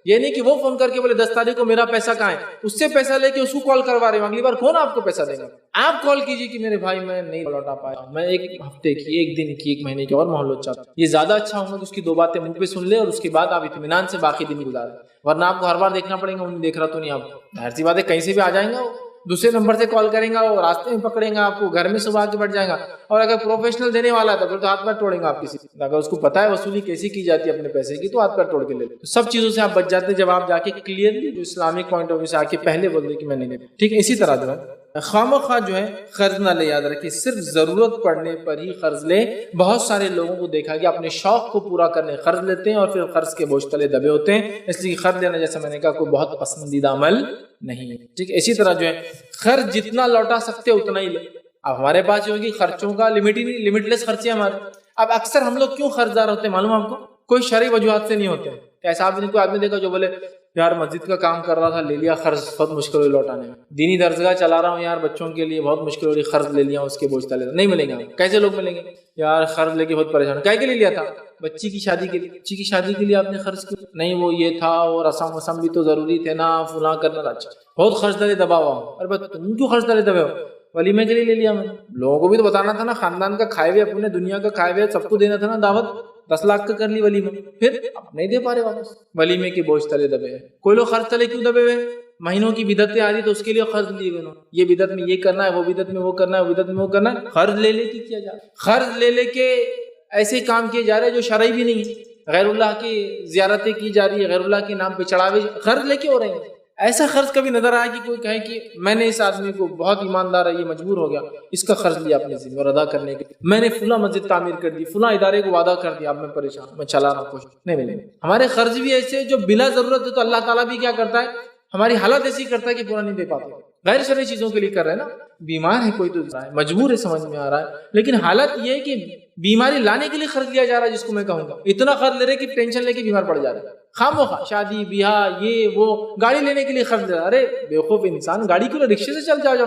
یہ نہیں کہ وہ فون کر کے بولے 10 تاریخ کو میرا پیسہ کہاں ہے، اس سے پیسہ لے کے اس کو کال کروا رہے ہوں، اگلی بار کون آپ کو پیسہ دے گا؟ آپ کال کیجیے کہ میرے بھائی میں نہیں لوٹا پایا، میں 1 ہفتے کی، 1 دن کی، 1 مہینے کی اور مہلت چاہتا ہوں. یہ زیادہ اچھا ہوگا کہ اس کی 2 باتیں منہ پہ سن لے اور اس کے بعد آپ اطمینان سے باقی دن گزاریں. ورنہ آپ کو ہر بار دیکھنا پڑے گا، انہیں دیکھ رہا تو نہیں. آپ ظاہر سی بات ہے کہیں سے بھی آ جائیں گا، دوسرے نمبر سے کال کریں گا، وہ راستے میں پکڑیں گا آپ کو، گھر میں صبح آ کے بیٹھ جائیں گا. اور اگر پروفیشنل دینے والا ہے تو پھر تو ہاتھ پیر توڑیں گا آپ کسی. اگر اس کو پتا ہے وصولی کیسی کی جاتی ہے اپنے پیسے کی، تو ہاتھ پیر توڑ کے لے لیں. سب چیزوں سے آپ بچ جاتے ہیں جب آپ جا کے کلیئرلی جو اسلامک پوائنٹ آف ویو سے آ کے پہلے بول دیں کہ میں نہیں دے. ٹھیک ہے. اسی طرح جو ہے خواہ مخواہ جو ہے قرض نہ لے. یاد رکھیے صرف ضرورت پڑنے پر ہی قرض لے. بہت سارے لوگوں کو دیکھا گیا اپنے شوق کو پورا کرنے قرض لیتے ہیں اور پھر قرض کے بوجھ تلے دبے ہوتے ہیں. اس لیے قرض لینا جیسا میں نے کہا کوئی بہت پسندیدہ عمل نہیں ہے. ٹھیک ہے. اسی طرح جو ہے قرض جتنا لوٹا سکتے اتنا ہی لے. اب ہمارے پاس جو ہوگی خرچوں کا لمٹ لیس خرچے ہمارے. اب اکثر ہم لوگ کیوں قرض دار ہوتے ہیں معلوم آپ کو؟ کوئی شرعی وجوہات سے نہیں ہوتے. ایسا آپ نے کوئی آدمی دیکھا جو بولے یار مسجد کا کام کر رہا تھا، لے لیا قرض، بہت مشکل ہوئی لوٹانے میں. دینی درسگاہ چلا رہا ہوں یار بچوں کے لیے، بہت مشکل ہو رہی، قرض لے لیا اس کے بوجھ تلے. نہیں ملیں گے. کیسے لوگ ملیں گے؟ یار قرض لے کے بہت پریشان. کیا کے لیے لیا تھا؟ بچی کی شادی کے لیے. بچی کی شادی کے لیے آپ نے قرض کیا؟ نہیں وہ یہ تھا اور رسم وسم بھی تو ضروری تھے نا، فلاں کرنا تھا. اچھا بہت قرض تلے دبا ہوا ہوں. ارے بس تم کیوں قرض تلے دبے ہو؟ ولیمے کے لیے لے لیا میں. لوگوں کو بھی تو بتانا تھا نا، خاندان کا کھائے ہوئے، اپنے دنیا کا کھائے ہوئے سب کو دینا تھا نا دعوت. 10 لاکھ کا کر لی ولیمہ، پھر اب نہیں دے پا رہے واپس. ولیمے کے بوجھ تلے دبے ہیں. کوئی لوگ قرض تلے کیوں دبے ہوئے؟ مہینوں کی بدعتیں آ رہی تو اس کے لیے قرض لیے ہوئے. یہ بدعت میں یہ کرنا ہے، وہ بدعت میں وہ کرنا ہے، وہ بدعت میں وہ کرنا ہے. قرض لے لے کے کیا جا رہا ہے. قرض لے لے کے ایسے کام کیے جا رہے ہیں جو شرعی بھی نہیں ہے. غیر اللہ کی زیارتیں کی جا رہی ہے، غیر اللہ کے نام پہ چڑھاوے قرض لے کے ہو رہے ہیں. ایسا قرض کبھی نظر آیا کہ کوئی کہے کہ میں نے اس آدمی کو بہت ایماندار ہے، یہ مجبور ہو گیا، اس کا قرض لیا اپنے ذمہ اور ادا کرنے کے، میں نے فلاں مسجد تعمیر کر دی، فلاں ادارے کو وعدہ کر دیا، اب میں پریشان، میں چلا رہا ہوں، کچھ نہیں ملے. ہمارے قرض بھی ایسے جو بلا ضرورت ہے تو اللہ تعالیٰ بھی کیا کرتا ہے، ہماری حالت ایسی کرتا ہے کہ پورا نہیں دے پاتے. غیر شرعی چیزوں کے لیے کر رہے ہیں نا. بیمار ہے کوئی تو مجبور ہے، سمجھ میں آ رہا ہے، لیکن حالت یہ ہے کہ بیماری لانے کے لیے قرض لیا جا رہا ہے. جس کو میں کہوں گا اتنا قرض لے رہے کہ ٹینشن لے کے بیمار پڑ جا رہا ہے. خاموخواہ شادی بیاہ یہ وہ گاڑی لینے کے لیے قرض لے رہا. ارے بیوقوف انسان، گاڑی کیوں رکشے سے چل جاؤ.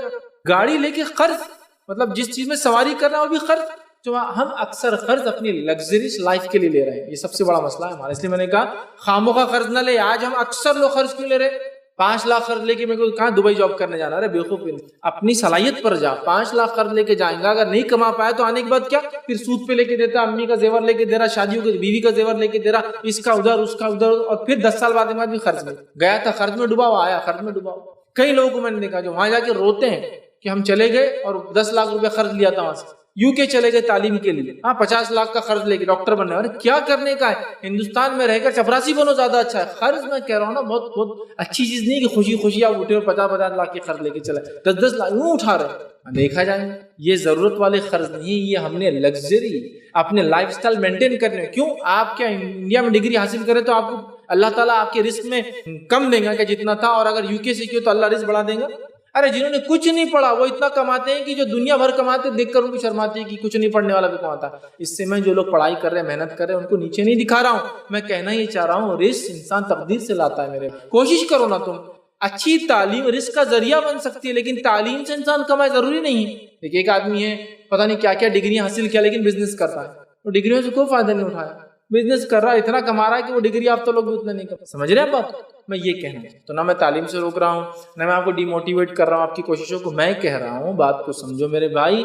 گاڑی لے کے قرض، مطلب جس چیز میں سواری کر رہا ہے وہ بھی قرض. جو ہم اکثر قرض اپنی لگژریس لائف کے لیے لے رہے ہیں، یہ سب سے بڑا مسئلہ ہے ہمارا. اس لیے میں نے کہا خاموخواہ قرض نہ لے. آج ہم اکثر لوگ قرض کیوں لے رہے؟ 5 لاکھ قرض لے کے میں کو کہاں دبئی جاب کرنے جانا. ارے بیوقوف، اپنی صلاحیت پر جا. 5 لاکھ قرض لے کے جائیں گا، اگر نہیں کما پایا تو آنے کے بعد کیا پھر سود پہ لے کے دیتا، امی کا زیور لے کے دے رہا، شادیوں کے بیوی کا زیور لے کے دے رہا، اس کا ادھر اس کا ادھر، اور پھر 10 سال بعد بھی قرض میں گیا تھا، قرض میں ڈوبا ہوا آیا، قرض میں ڈوبا ہوا. کئی لوگوں کو میں نے دیکھا جو وہاں جا کے روتے ہیں کہ ہم چلے گئے اور 10 لاکھ روپے قرض لیا تھا وہاں سے. UK چلے گئے تعلیم کے لیے، 50 لاکھ کا قرض لے کے ڈاکٹر بننے. اور کیا کرنے کا ہے؟ ہندوستان میں رہ کر چپراسی بنو زیادہ اچھا ہے. قرض میں کہہ رہا ہوں نا بہت اچھی چیز نہیں کہ خوشی خوشی آپ اٹھے اور 50 لاکھ کے قرض لے کے چلے، 10 لاکھ وہ اٹھا رہے ہیں. دیکھا جائے یہ ضرورت والے قرض نہیں، یہ ہم نے لگژری اپنے لائف سٹائل مینٹین کرنے. کیوں؟ آپ کیا انڈیا میں ڈگری حاصل کرے تو آپ کو اللہ تعالیٰ آپ کے رزق میں کم دیں گا کہ جتنا تھا، اور اگر UK سے کیوں تو اللہ رزق بڑھا دیں گا. ارے جنہوں نے کچھ نہیں پڑھا وہ اتنا کماتے ہیں کہ جو دنیا بھر کماتے دیکھ کر ان کو شرماتے ہیں کہ کچھ نہیں پڑھنے والا بھی کماتا. اس سے میں جو لوگ پڑھائی کر رہے ہیں، محنت کر رہے ہیں، ان کو نیچے نہیں دکھا رہا ہوں. میں کہنا یہ چاہ رہا ہوں رزق انسان تقدیر سے لاتا ہے. میرے کوشش کرو نا تم. اچھی تعلیم رزق کا ذریعہ بن سکتی ہے، لیکن تعلیم سے انسان کمائے ضروری نہیں. دیکھیے ایک آدمی ہے پتہ نہیں کیا کیا ڈگری حاصل کیا لیکن بزنس کرتا ہے، تو ڈگریوں سے کوئی فائدہ نہیں اٹھایا. بزنس کر رہا ہے، اتنا کما رہا ہے کہ وہ ڈگری آپ تو لوگ بھی اتنا نہیں کما. سمجھ رہے ہیں بات؟ میں یہ کہنا تو نہ میں تعلیم سے روک رہا ہوں، نہ میں آپ کو ڈی موٹیویٹ کر رہا ہوں آپ کی کوششوں کو. میں کہہ رہا ہوں بات کو سمجھو میرے بھائی،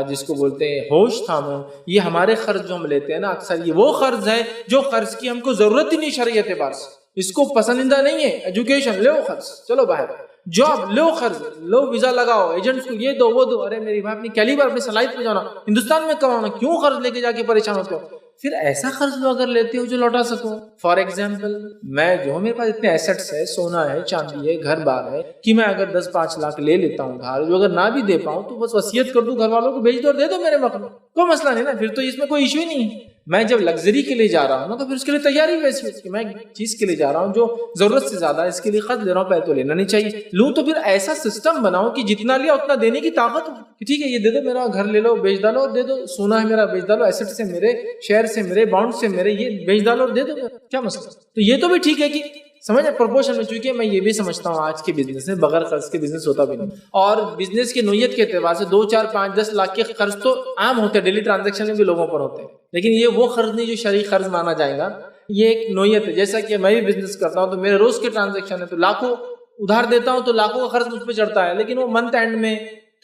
جس کو بولتے ہیں ہوش تھامو. یہ ہمارے قرض جو ہم لیتے ہیں نا اکثر یہ وہ قرض ہے جو قرض کی ہم کو ضرورت ہی نہیں شرعی اعتبار سے، اس کو پسندیدہ نہیں ہے. ایجوکیشن لو قرض، چلو باہر جاب لو قرض لو، ویزا لگاؤ، ایجنٹس کو یہ دو وہ دو. ارے میری بھائی اپنی کیلیبر اپنی صلاحیت پہ جانا، ہندوستان میں کمانا، کیوں قرض لے کے جا کے پریشان ہوتے ہو؟ پھر ایسا قرض لو اگر لیتے ہو جو لوٹا سکو. فار ایگزامپل میں جو میرے پاس اتنے ایسٹس ہے، سونا ہے، چاندی ہے، گھر بار ہے، کہ میں اگر 10-5 لاکھ لے لیتا ہوں ادھار، جو اگر نہ بھی دے پاؤں تو بس وصیت کر دوں گھر والوں کو، بھیج دو اور دے دو میرے مخلوق، کوئی مسئلہ نہیں نا، پھر تو اس میں کوئی ایشو ہی نہیں ہے. میں جب لگژری کے لیے جا رہا ہوں نا تو پھر اس کے لیے تیاری ویسی ہوتی ہے کہ میں چیز کے لیے جا رہا ہوں جو ضرورت سے زیادہ ہے، اس کے لیے قرض لے رہا ہوں، پہلے تو لینا نہیں چاہیے. لوں تو پھر ایسا سسٹم بناؤ کہ جتنا لیا اتنا دینے کی طاقت ہو، کہ ٹھیک ہے یہ دے دو، میرا گھر لے لو بیچ ڈالو اور دے دو، سونا ہے میرا بیچ ڈالو، ایسٹ سے میرے، شیئر سے میرے، بانڈ سے میرے، یہ بیچ ڈالو اور دے دو، کیا مسئلہ. تو یہ تو بھی ٹھیک ہے کہ سمجھے پروپورشن میں، چونکہ میں یہ بھی سمجھتا ہوں آج کے بزنس میں بغیر قرض کے بزنس ہوتا بھی نہیں. اور بزنس کی نوعیت کے اعتبار سے 2, 4, 5, 10 لاکھ کے قرض تو عام ہوتے ہیں، ڈیلی ٹرانزیکشن میں بھی لوگوں پر ہوتے ہیں، لیکن یہ وہ قرض نہیں جو شرعی قرض مانا جائے گا. یہ ایک نوعیت ہے. جیسا کہ میں بھی بزنس کرتا ہوں تو میرے روز کے ٹرانزیکشن ہے تو لاکھوں ادھار دیتا ہوں تو لاکھوں کا قرض مجھ پہ چڑھتا ہے، لیکن وہ منتھ اینڈ میں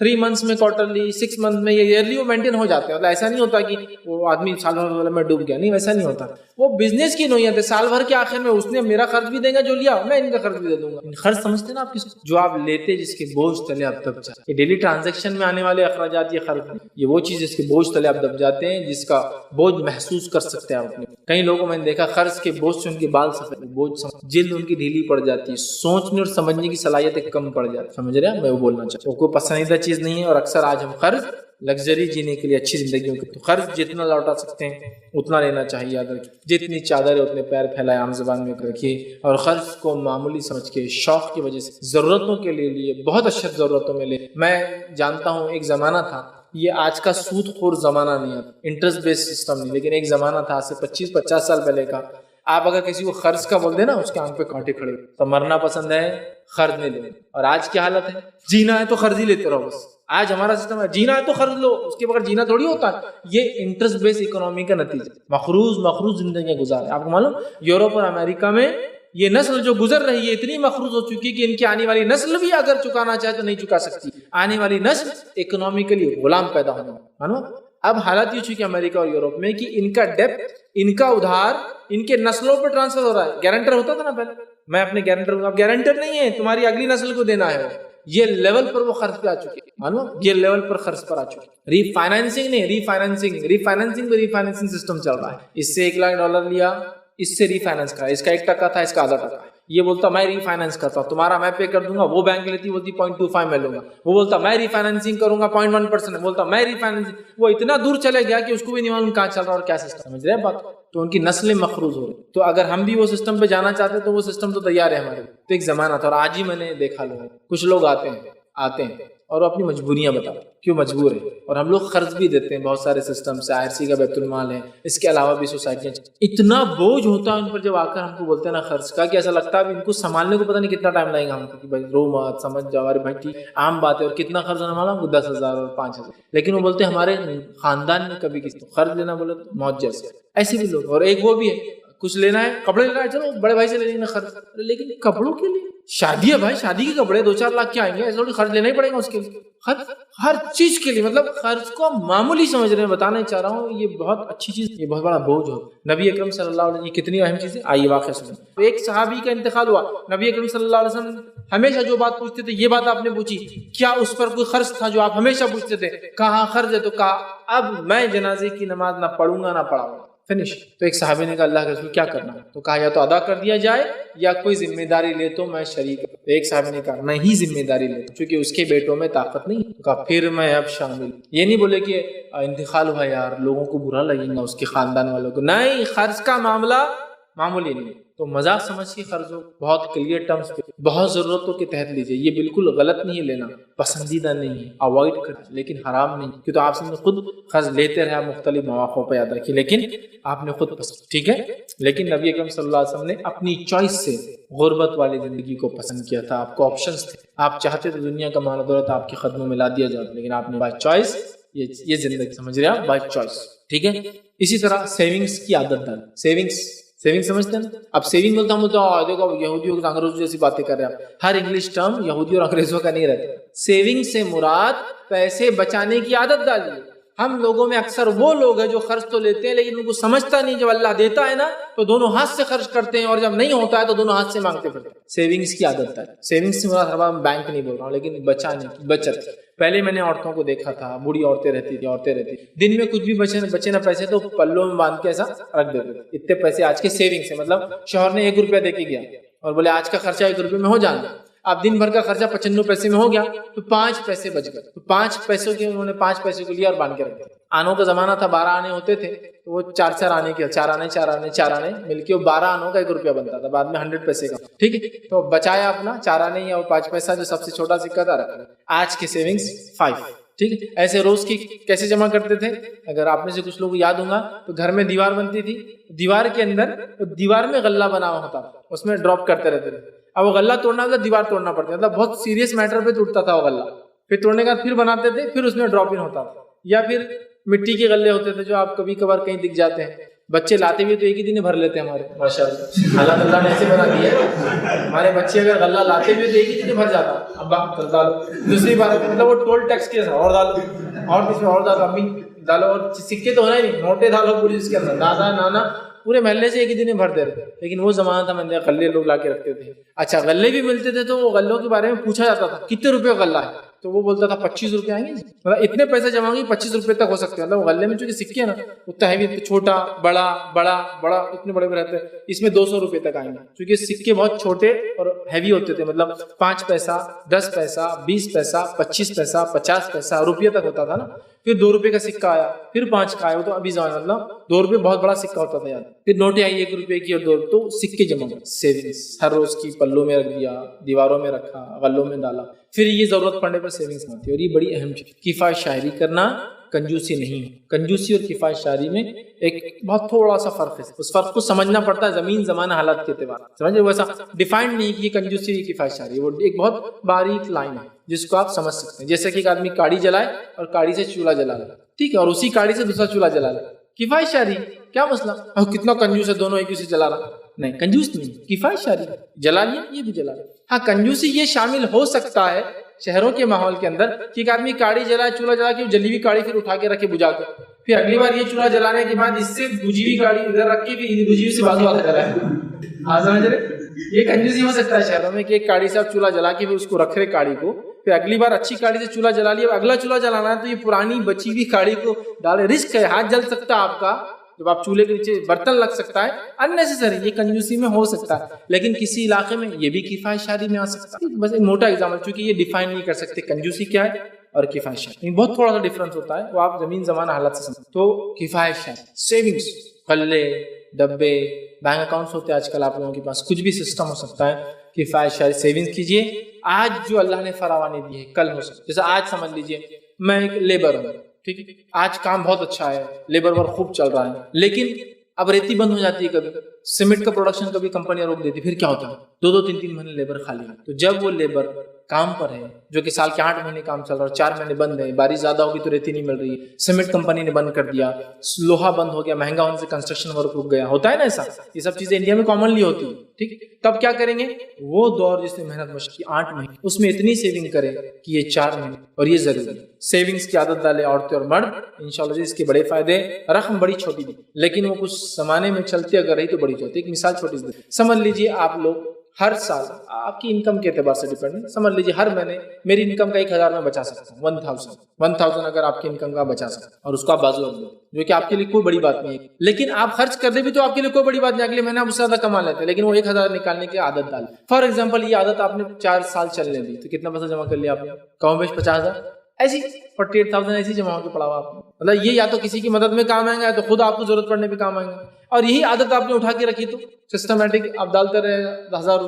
3 منتھس میں، کوارٹرلی، 6 منتھ میں، یہ ایئرلی وہ مینٹین ہو جاتے ہیں. مطلب ایسا نہیں ہوتا کہ وہ آدمی سال بھر میں ڈوب گیا، نہیں، ویسا نہیں ہوتا. وہ بزنس کی نوعیت ہے. سال بھر کے آخر میں اس نے میرا قرض بھی دے گا جو لیا، میں ان کا قرض بھی دے دوں گا. قرض سمجھتے ہیں نا آپ کس کو؟ جو آپ لیتے جس کے بوجھ تلے آپ دب جاتے. یہ ڈیلی ٹرانزیکشن میں آنے والے اخراجات، یہ قرض نہیں، یہ وہ چیز جس کے بوجھ تلے آپ دب جاتے ہیں، جس کا بوجھ محسوس کر سکتے ہیں آپ اپنے. کئی لوگوں میں نے دیکھا قرض کے بوجھ سے ان کے بال سفید، بوجھ جلد ان کی ڈھیلی پڑ جاتی ہے، سوچنے اور سمجھنے کی صلاحیت کم پڑ جاتی ہے. سمجھ رہے ہیں میں وہ بولنا چاہتا ہوں. کوئی پسندیدہ چیز نہیں ہے. اور اکثر آج ہم قرض لگژری جینے کے لیے، اچھی زندگیوں کے، تو قرض جتنا لوٹا سکتے ہیں اتنا لینا چاہیے. یاد رکھیے جتنی چادر ہے اتنے پیر پھیلائے، عام زبان میں رکھیے. اور قرض کو معمولی سمجھ کے، شوق کی وجہ سے، ضرورتوں کے لیے بہت اشد ضرورتوں میں لے. میں جانتا ہوں ایک زمانہ تھا، یہ آج کا سود خور زمانہ نہیں ہے، انٹرسٹ بیس سسٹم نہیں، لیکن ایک زمانہ تھا آج سے 25-50 سال پہلے کا. آپ اگر کسی کو قرض کا بول دیں نا، اس کے آنکھ پہ کانٹے کھڑے، تو مرنا پسند ہے، قرض نہیں لیں. اور آج کیا حالت ہے؟ جینا ہے تو قرض ہی لیتے رہو. بس آج ہمارا سسٹم ہے جینا ہے تو قرض لو، اس کے بغیر جینا تھوڑی ہوتا ہے. یہ انٹرسٹ بیس اکنامی کا نتیجہ، مخروض زندگیاں گزار. آپ کو معلوم یورپ اور امریکہ میں یہ نسل جو گزر رہی ہے اتنی مخروض ہو چکی کہ ان کی آنے والی نسل بھی اگر چکانا چاہے تو نہیں چکا سکتی. آنے والی نسل اکنامیکلی غلام پیدا ہونے والا. اب حالت یہ چکی امریکہ اور یورپ میں کہ ان کا ڈیپٹ، ان کا ادھار ان کے نسلوں پر ٹرانسفر ہو رہا ہے. گارنٹر ہوتا تھا نا پہلے، میں اپنے گارنٹر ہوں، اب گارنٹر نہیں ہے، تمہاری اگلی نسل کو دینا ہے. یہ لیول پر وہ خرچ پہ آ چکے، یہ لیول پر خرچ پر آ چکے. ری فائنینسنگ نہیں، ری فائنینسنگ سسٹم چل رہا ہے. اس سے $1,00,000 لیا، اس سے ری فائنینس کرا، اس کا 1% تھا، اس کا آدھا ٹکا. یہ بولتا میں ری فائنینس کرتا ہوں، تمہارا میں پے کر دوں گا. وہ بینک لیتی بولتی 0.25 میں لوں گا. وہ بولتا میں ری فائنینسنگ کروں گا 0.1%، بولتا میں ری فائنینسنگ. وہ اتنا دور چلے گیا کہ اس کو بھی نہیں معلوم کہاں چل رہا اور کیا سسٹم. سمجھ رہے ہیں بات؟ تو ان کی نسلیں مخروض ہو رہی. تو اگر ہم بھی وہ سسٹم پہ جانا چاہتے تو وہ سسٹم تو تیار ہے ہمارے. تو ایک زمانہ تھا. اور آج ہی میں نے دیکھا لوگ، کچھ لوگ آتے ہیں اور اپنی مجبوریاں بتاتے کیوں مجبور ہے. اور ہم لوگ قرض بھی دیتے ہیں بہت سارے سسٹم سے، IRC کا بیت المال ہے، اس کے علاوہ بھی سوسائٹیاں. اتنا بوجھ ہوتا ہے ان پر جب آ کر ہم کو بولتے ہیں نا قرض کا، کہ ایسا لگتا ہے ان کو سنبھالنے کو پتہ نہیں کتنا ٹائم لگے گا ہم کو، کہ بھائی رو مت، سمجھ جاؤ، ارے بھائی عام بات ہے. اور کتنا قرض ہونے والا ہم کو 10,000 اور 5,000. لیکن وہ بولتے ہیں ہمارے خاندان میں کبھی کسی قرض لینا بولے تو موت جیسے. ایسے بھی لوگ. اور ایک وہ بھی ہے، کچھ لینا ہے، کپڑے لینا ہے، چلو بڑے بھائی سے لے لینا قرض. لیکن کپڑوں کے لیے شادی ہے بھائی، شادی کے کپڑے 2-4 لاکھ کے آئیں گے، ایسا قرض لینا ہی پڑے گا اس کے لیے. ہر چیز کے لیے، مطلب قرض کو معمولی سمجھ رہے ہیں. بتانا چاہ رہا ہوں یہ بہت اچھی چیز، یہ بہت بڑا بوجھ ہو. نبی اکرم صلی اللہ علیہ وسلم، یہ کتنی اہم چیز ہے. آئیے واقعہ سنیں. ایک صحابی کا انتقال ہوا، نبی اکرم صلی اللہ علیہ وسلم ہمیشہ جو بات پوچھتے تھے، یہ بات آپ نے پوچھی، کیا اس پر کوئی قرض تھا جو آپ ہمیشہ پوچھتے تھے؟ کہا قرض ہے. تو کہا اب میں جنازے کی نماز نہ پڑھوں گا نہ پڑھاؤں گا. فنش. تو ایک صحابی نے کہا اللہ کے رسول کیا کرنا ہے؟ تو کہا یا تو ادا کر دیا جائے یا کوئی ذمہ داری لے تو میں شریک. ایک صحابی نے کہا میں ہی ذمہ داری لیتا کیونکہ اس کے بیٹوں میں طاقت نہیں. کہا پھر میں اب شامل. یہ نہیں بولے کہ انتقال ہوا یار لوگوں کو برا لگے گا، اس کے خاندان والوں کو. نہیں، قرض کا معاملہ معمولی نہیں. تو مذاق سمجھ کے قرضوں بہت کلیئر ٹرمز پہ بہت ضرورتوں کے تحت لیجیے. یہ بالکل غلط نہیں ہے لینا، پسندیدہ نہیں ہے، اوائڈ کر، لیکن حرام نہیں. کہ تو آپ سے خود قرض لیتے رہے مختلف مواقع پہ، یاد رکھیے، لیکن آپ نے خود پسند. ٹھیک ہے. لیکن نبی اکرم صلی اللہ علیہ وسلم نے اپنی چوائس سے غربت والی زندگی کو پسند کیا تھا. آپ کو آپشنز تھے، آپ چاہتے تو دنیا کا مال و دولت آپ کے قدموں میں لا دیا جاتا، لیکن آپ نے بائی چوائس یہ زندگی، سمجھ رہے ہیں، بائی چوائس. ٹھیک ہے. اسی طرح سیونگز کی عادت ڈال. سیونگ سمجھتے ہیں. اب سیونگ بولتا ہوں تو دیکھو یہودیوں کے انگریزوں جیسی باتیں کر رہے ہیں. ہر انگلش ٹرم یہودیوں اور انگریزوں کا نہیں رہتا. سیونگ سے مراد پیسے بچانے کی عادت ڈالیے. ہم لوگوں میں اکثر وہ لوگ ہیں جو خرچ تو لیتے ہیں لیکن ان کو سمجھتا نہیں، جب اللہ دیتا ہے نا تو دونوں ہاتھ سے خرچ کرتے ہیں، اور جب نہیں ہوتا ہے تو دونوں ہاتھ سے مانگتے پھرتے ہیں۔ سیونگز کی عادت ہے، سیونگز سے مراد بینک نہیں بول رہا ہوں، لیکن بچانے کی بچت۔ پہلے میں نے عورتوں کو دیکھا تھا، بوڑھی عورتیں رہتی تھی، دن میں کچھ بھی بچے نہ پیسے تو پلوں میں باندھ کے ایسا رکھ دیتے تھے، اتنے پیسے آج کے سیونگ سے، مطلب شوہر نے 1 روپیہ دے کے گیا اور بولے آج کا خرچہ 1 روپے میں ہو جانا، اب دن بھر کا خرچہ 95 پیسے میں ہو گیا تو 5 پیسے بچ گئے، تو 5 پیسوں کے انہوں نے 5 پیسے کو لیا اور باندھ کے رکھ دیا۔ آنوں کا زمانہ تھا، 12 آنے ہوتے تھے تو وہ 4 آنے کے 4 آنے مل کے وہ 12 آنوں کا 1 روپیہ بنتا تھا، بعد میں 100 پیسے کا، ٹھیک ہے، تو بچایا اپنا 4 آنے یا 5 پیسہ جو سب سے چھوٹا سکہ تھا رکھا۔ آج کے سیونگز 5، ٹھیک ہے۔ ایسے روز کی کیسے جمع کرتے تھے؟ اگر آپ میں سے کچھ لوگوں کو یاد ہوگا تو گھر میں دیوار بنتی تھی، دیوار کے اندر دیوار میں غلہ بنا ہوا ہوتا تھا، اس میں ڈراپ کرتے رہتے تھے۔ اب وہ غلہ توڑنا ہوتا دیوار توڑنا پڑتا، مطلب بہت سیریس میٹر پہ ٹوٹتا تھا وہ غلہ، پھر توڑنے کا پھر بناتے تھے، پھر اس میں ڈراپ ان ہوتا تھا، یا پھر مٹی کے غلے ہوتے تھے جو آپ کبھی کبھار کہیں دکھ جاتے ہیں، بچے لاتے بھی تو ایک ہی دن بھر لیتے ہیں ہمارے، ماشاءاللہ اللہ تعالیٰ نے ایسے بنا دیا ہے، ہمارے بچے اگر غلہ لاتے بھی تو ایک ہی دن بھر جاتا، ابا ڈالو، دوسری بات مطلب وہ ٹول ٹیکس کے اور ڈالو، اور اس میں اور ڈالو، امی ڈالو، اور سکے تو ہونا ہی نہیں، نوٹیں ڈالو پوری اس کے اندر، دادا نانا پورے محلے سے ایک ہی دن بھر دے رہے، لیکن وہ زمانہ تھا میں نے غلے لوگ لا کے رکھتے تھے۔ اچھا غلے بھی ملتے تھے تو وہ غلوں کے بارے میں پوچھا جاتا تھا کتنے روپے غلہ ہے، تو وہ بولتا تھا 25 روپے آئیں گے، مطلب اتنے پیسے جمع ہوں گے 25 روپے تک ہو سکتے ہیں، مطلب غلے میں چونکہ سکے ہیں نا اتنا ہیوی، چھوٹا بڑا بڑا بڑا اتنے بڑے رہتے ہیں، اس میں 200 روپے تک آئیں گے، چونکہ سکے بہت چھوٹے اور ہیوی ہوتے تھے، مطلب 5 پیسہ 10 پیسہ 20 پیسہ 25 پیسہ 50 پیسہ روپیہ تک ہوتا تھا نا، پھر 2 روپے کا سکہ آیا، پھر 5 کا آیا، وہ تو ابھی زمانہ مطلب 2 روپے بہت بڑا سکہ ہوتا تھا یار، پھر نوٹیں آئی 1 روپے کی اور 2، تو سکے جمع، سیونگز ہر روز کی پلوں میں رکھ دیا، دیواروں میں رکھا، غلوں میں ڈالا، پھر یہ ضرورت پڑنے پر سیونگز ہوتی ہے۔ اور یہ بڑی اہم چیز، کفایت شاعری کرنا کنجوسی نہیں ہے، کنجوسی اور کفایت شاعری میں ایک بہت تھوڑا سا فرق ہے، اس فرق کو سمجھنا پڑتا ہے زمین زمانہ حالات کے اعتبار سے، سمجھے، ویسا ڈیفائنڈ نہیں کہ یہ کنجوسی یہ کفایت شاعری، وہ ایک بہت باریک لائن ہے جس کو آپ سمجھ سکتے ہیں، جیسے کہ ایک آدمی کاڑی جلائے اور کاڑی سے چولہا جلا لے، ٹھیک ہے، اور اسی کاڑی سے دوسرا چولہا جلا لے، کفایت شاعری کیا مسئلہ، کتنا کنجوس ہے، دونوں ایک دوسرے جلا رہا، نہیں کنجوس نہیں، کفایت شاعری، جلا لیا یہ بھی جلا لیا۔ ہاں کنجوسی یہ شامل ہو سکتا ہے شہروں کے ماحول کے اندر کہ ایک آدمی کاڑی جلائے، چولہا جلا کے جلی ہوئی کاڑی پھر اٹھا کے رکھے بجھا کے، پھر اگلی بار یہ چولہا جلانے کے بعد اس سے بجھی ہوئی کاڑی ادھر رکھ کے پھر بجھی ہوئی سے بازو والا جلائے، یہ کنجوسی ہو سکتا ہے شہروں میں کہ ایک کاڑی سے آپ چولہا جلا کے پھر اس کو رکھ رہے کاڑی کو، پھر اگلی بار اچھی کاڑی سے چولہا جلا لیا، اگلا چولہا جلانا ہے تو یہ پرانی بچی ہوئی کاڑی کو ڈالے، رسک ہے، ہاتھ جل سکتا ہے آپ کا، جب آپ چولہے کے نیچے برتن لگ سکتا ہے، اننیسیسری، یہ کنجوسی میں ہو سکتا ہے، لیکن کسی علاقے میں یہ بھی کفایت شاعری میں آ سکتا ہے۔ بس ایک موٹا ایگزامپل، چونکہ یہ ڈیفائن نہیں کر سکتے کنجوسی کیا ہے اور کفایت شاعری، بہت تھوڑا سا ڈفرنس ہوتا ہے، وہ آپ زمین زمانہ حالات سے سمجھیں۔ تو کفایت شاعری، سیونگز، غلے، ڈبے، بینک اکاؤنٹس ہوتے ہیں آج کل آپ لوگوں کے پاس، کچھ بھی سسٹم ہو سکتا ہے، کفایت شاعری سیونگز کیجئے، آج جو اللہ نے فراوانی دی ہے کل ہو سکتا ہے، جیسے آج سمجھ لیجئے میں ایک لیبر ہوں، ٹھیک ہے، آج کام بہت اچھا ہے، لیبر ورک خوب چل رہا ہے، لیکن اب ریتی بند ہو جاتی ہے، کبھی سیمنٹ کا پروڈکشن کبھی کمپنیاں روک دیتی، پھر کیا ہوتا ہے 2-3 مہینے لیبر خالی ہے، تو جب وہ لیبر کام پر ہے جو کہ سال کے 8 مہینے کام چل رہا ہے اور 4 مہینے بند ہے، بارش زیادہ ہوگی تو ریتی نہیں مل رہی، سیمنٹ کمپنی نے بند کر دیا، لوہا بند ہو گیا، مہنگا ہونے سے کنسٹرکشن ورک رک گیا، ہوتا ہے نا ایسا، یہ سب چیزیں انڈیا میں کامنلی ہوتی ہے، ٹھیک، تب کیا کریں گے، وہ دور جس میں محنت مشق کی 8 مہینے، اس میں اتنی سیونگ کرے کہ یہ 4 مہینے، اور یہ ضروری ہے، سیونگز کی عادت ڈالے عورتیں اور مرد، انشاءاللہ اس کے بڑے فائدے، رقم بڑی چھوٹی دی لیکن وہ کچھ زمانے میں چلتی اگر رہی تو بڑی ہوتی۔ ایک مثال چھوٹی سی سمجھ لیجیے، آپ لوگ ہر سال آپ کی انکم کے اعتبار سے ڈیپینڈ ہے، سمجھ لیجیے ہر مہینے میری انکم کا 1000 میں بچا سکتا ہوں، 1000 اگر آپ کی انکم کا بچا سکتا اور اس کو آپ بازو رکھ دو، جو کہ آپ کے لیے کوئی بڑی بات نہیں ہے، لیکن آپ خرچ کر دے بھی تو آپ کے لیے کوئی بڑی بات نہیں، اگلے مہینے آپ اس سے زیادہ کما لیتے ہیں، لیکن وہ 1000 نکالنے کی عادت ڈال، فار ایگزامپل یہ عادت آپ نے 4 سال چلنے دی تو کتنا پیسہ جمع کر لیا آپ نے، کم بیش 50,000، ایسی 48,000 ایسی جمع ہو کے پڑا ہوا آپ نے، مطلب یہ یا تو کسی کی مدد میں کام آئیں گا یا تو خود آپ کو ضرورت پڑنے پہ کام آئیں گا، اور یہی عادت آپ نے اٹھا کے رکھی تو سسٹمیٹک آپ ڈالتے رہے 1000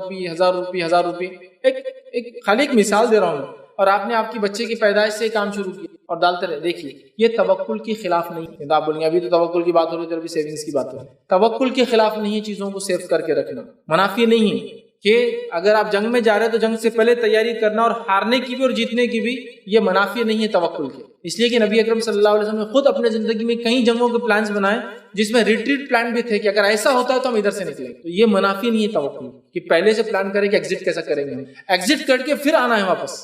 روپے، ایک خالی ایک مثال دے رہا ہوں، اور آپ نے آپ کی بچے کی پیدائش سے کام شروع کیا اور ڈالتے رہے، دیکھیے یہ توکل کے خلاف نہیں ہے، آپ بولیں گے ابھی تو توکل کی بات ہو رہی ہے، ابھی سیونگز کی بات ہو رہی ہے، توکل کے خلاف نہیں ہے چیزوں کو سیو کر کے رکھنا، منافی نہیں ہے کہ اگر آپ جنگ میں جا رہے ہیں تو جنگ سے پہلے تیاری کرنا، اور ہارنے کی بھی اور جیتنے کی بھی، یہ منافی نہیں ہے توکل کے، اس لیے کہ نبی اکرم صلی اللہ علیہ وسلم نے خود اپنے زندگی میں کئی جنگوں کے پلانز بنائے جس میں ریٹریٹ پلان بھی تھے کہ اگر ایسا ہوتا ہے تو ہم ادھر سے نکلیں، تو یہ منافی نہیں ہے توکل کہ پہلے سے پلان کریں کہ ایگزٹ کیسا کریں گے، ایگزٹ کر کے پھر آنا ہے واپس،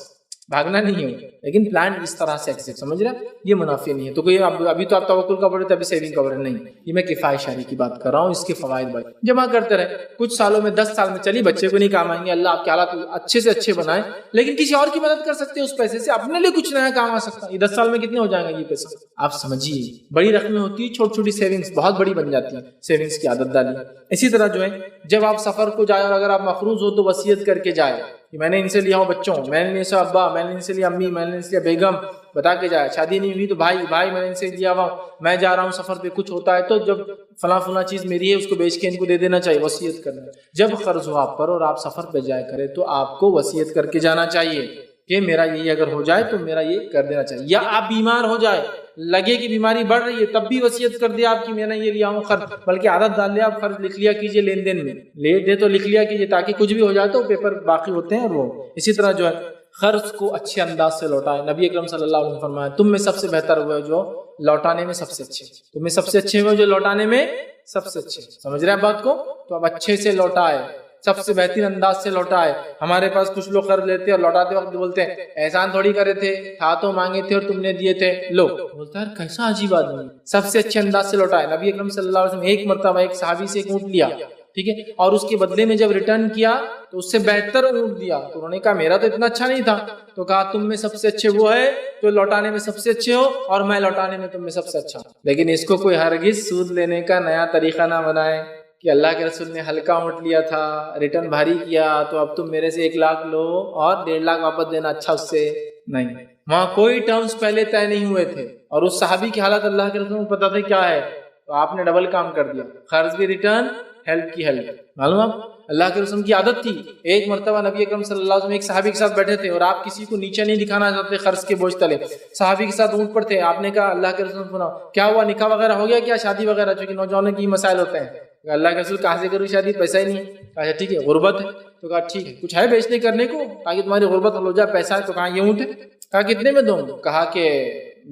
بھاگنا نہیں ہے۔ لیکن پلان اس طرح سے ایگزیکٹ، سمجھ رہے ہیں، یہ منافع نہیں ہے. تو کوئی ابھی تو آپ توکل کا پڑھے تھے، ابھی سیونگ کا پڑھے نہیں، یہ میں کفایہ شاری کی بات کر رہا ہوں. اس کے فوائد بڑے جمع کرتے رہے، کچھ سالوں میں 10 سال میں چلی بچے کو نہیں کام آئیں گے، اللہ آپ کے حالات اچھے سے اچھے بنائے، لیکن کسی اور کی مدد کر سکتے ہیں اس پیسے سے، اپنے لیے کچھ نیا کام آ سکتا ہے. یہ 10 سال میں کتنے ہو جائیں گے یہ پیسہ؟ آپ سمجھیے، بڑی رقمیں ہوتی ہے، چھوٹی چھوٹی سیونگز بہت بڑی بن جاتی ہیں. سیونگز کی عادت ڈالی. اسی طرح جو ہے جب آپ سفر کو جائے اور اگر آپ مقروض ہو تو وصیت کر کے جائے کہ میں نے ان سے لیا ہوں بچوں، میں نے ان سے ابا، میں نے ان سے لیا امی، میں نے ان سے لیا بیگم، بتا کے جائے. شادی نہیں ہوئی تو بھائی میں نے ان سے لیا ہوا، میں جا رہا ہوں سفر پہ، کچھ ہوتا ہے تو جب فلاں چیز میری ہے اس کو بیچ کے ان کو دے دینا چاہیے، وصیت کرنا. جب قرض ہو آپ پر اور آپ سفر پہ جائے کرے تو آپ کو وصیت کر کے جانا چاہیے کہ میرا یہ اگر ہو جائے تو میرا یہ کر دینا چاہیے. یا آپ بیمار ہو جائے، لگے کہ بیماری بڑھ رہی ہے، تب بھی وصیت کر دیا آپ کی میں نے یہ لیا ہوں خرچ، بلکہ عادت ڈال لیا آپ خرچ لکھ لیا کیجئے، لین دین میں لے دے تو لکھ لیا کیجئے تاکہ کچھ بھی ہو جائے تو پیپر باقی ہوتے ہیں. اور وہ اسی طرح جو ہے قرض کو اچھے انداز سے لوٹائے. نبی اکرم صلی اللہ علیہ وسلم نے فرمایا تم میں سب سے بہتر ہوئے جو لوٹانے میں سب سے اچھے، تم میں سب سے اچھے ہوئے جو لوٹانے میں سب سے اچھے. سمجھ رہے ہیں بات کو؟ تو اب اچھے سے لوٹائے، سب سے بہترین انداز سے لوٹائے. ہمارے پاس کچھ لوگ قرض لیتے اور لوٹاتے وقت بولتے ہیں احسان تھوڑی کرے تھے، تھا تو مانگے تھے اور تم نے دیے تھے، لو. بولتا ہے کیسا عجیب آدمی. سب سے اچھے انداز سے لوٹائے. نبی اکرم صلی اللہ علیہ وسلم ایک مرتبہ ایک صحابی سے ایک اونٹ لیا، ٹھیک ہے، اور اس کے بدلے میں جب ریٹرن کیا تو اس سے بہتر اونٹ دیا. تو انہوں نے کہا میرا تو اتنا اچھا نہیں تھا. تو کہا تم میں سب سے اچھے وہ ہے تو لوٹانے میں سب سے اچھے ہو، اور میں لوٹانے میں تم میں سب سے اچھا. لیکن اس کو کوئی ہرگز سود لینے کا نیا طریقہ نہ بنائے کہ اللہ کے رسول نے ہلکا اونٹ لیا تھا، ریٹرن بھاری کیا تو اب تم میرے سے 1 لاکھ لو اور 1.5 لاکھ واپس دینا اچھا اس سے. نہیں، وہاں کوئی ٹرمز پہلے طے نہیں ہوئے تھے، اور اس صحابی کی حالت اللہ کے رسول کو پتا تھا کیا ہے، تو آپ نے ڈبل کام کر دیا، قرض بھی ریٹرن، ہیلپ کی ہیلپ. معلوم آپ اللہ کے رسول کی عادت تھی. ایک مرتبہ نبی اکرم صلی اللہ علیہ وسلم ایک صحابی کے ساتھ بیٹھے تھے اور آپ کسی کو نیچے نہیں دکھانا چاہتے قرض کے بوجھ تلے. صحابی کے ساتھ اونٹ پر تھے. آپ نے کہا اللہ کے رسول سنا کیا ہوا، نکاح وغیرہ ہو گیا کیا، شادی وغیرہ، چونکہ نوجوانوں کی مسائل ہوتے ہیں. اللہ کے رسول کہاں سے کروں شادی، پیسہ ہی نہیں ہے. کہا ٹھیک ہے غربت ہے. تو کہا ٹھیک ہے کچھ ہے بیچنے کرنے کو تاکہ تمہاری غربت حل ہو جائے، پیسہ ہے. تو کہا یہ اونٹ ہے. کہا کتنے میں دوں؟ کہا کہ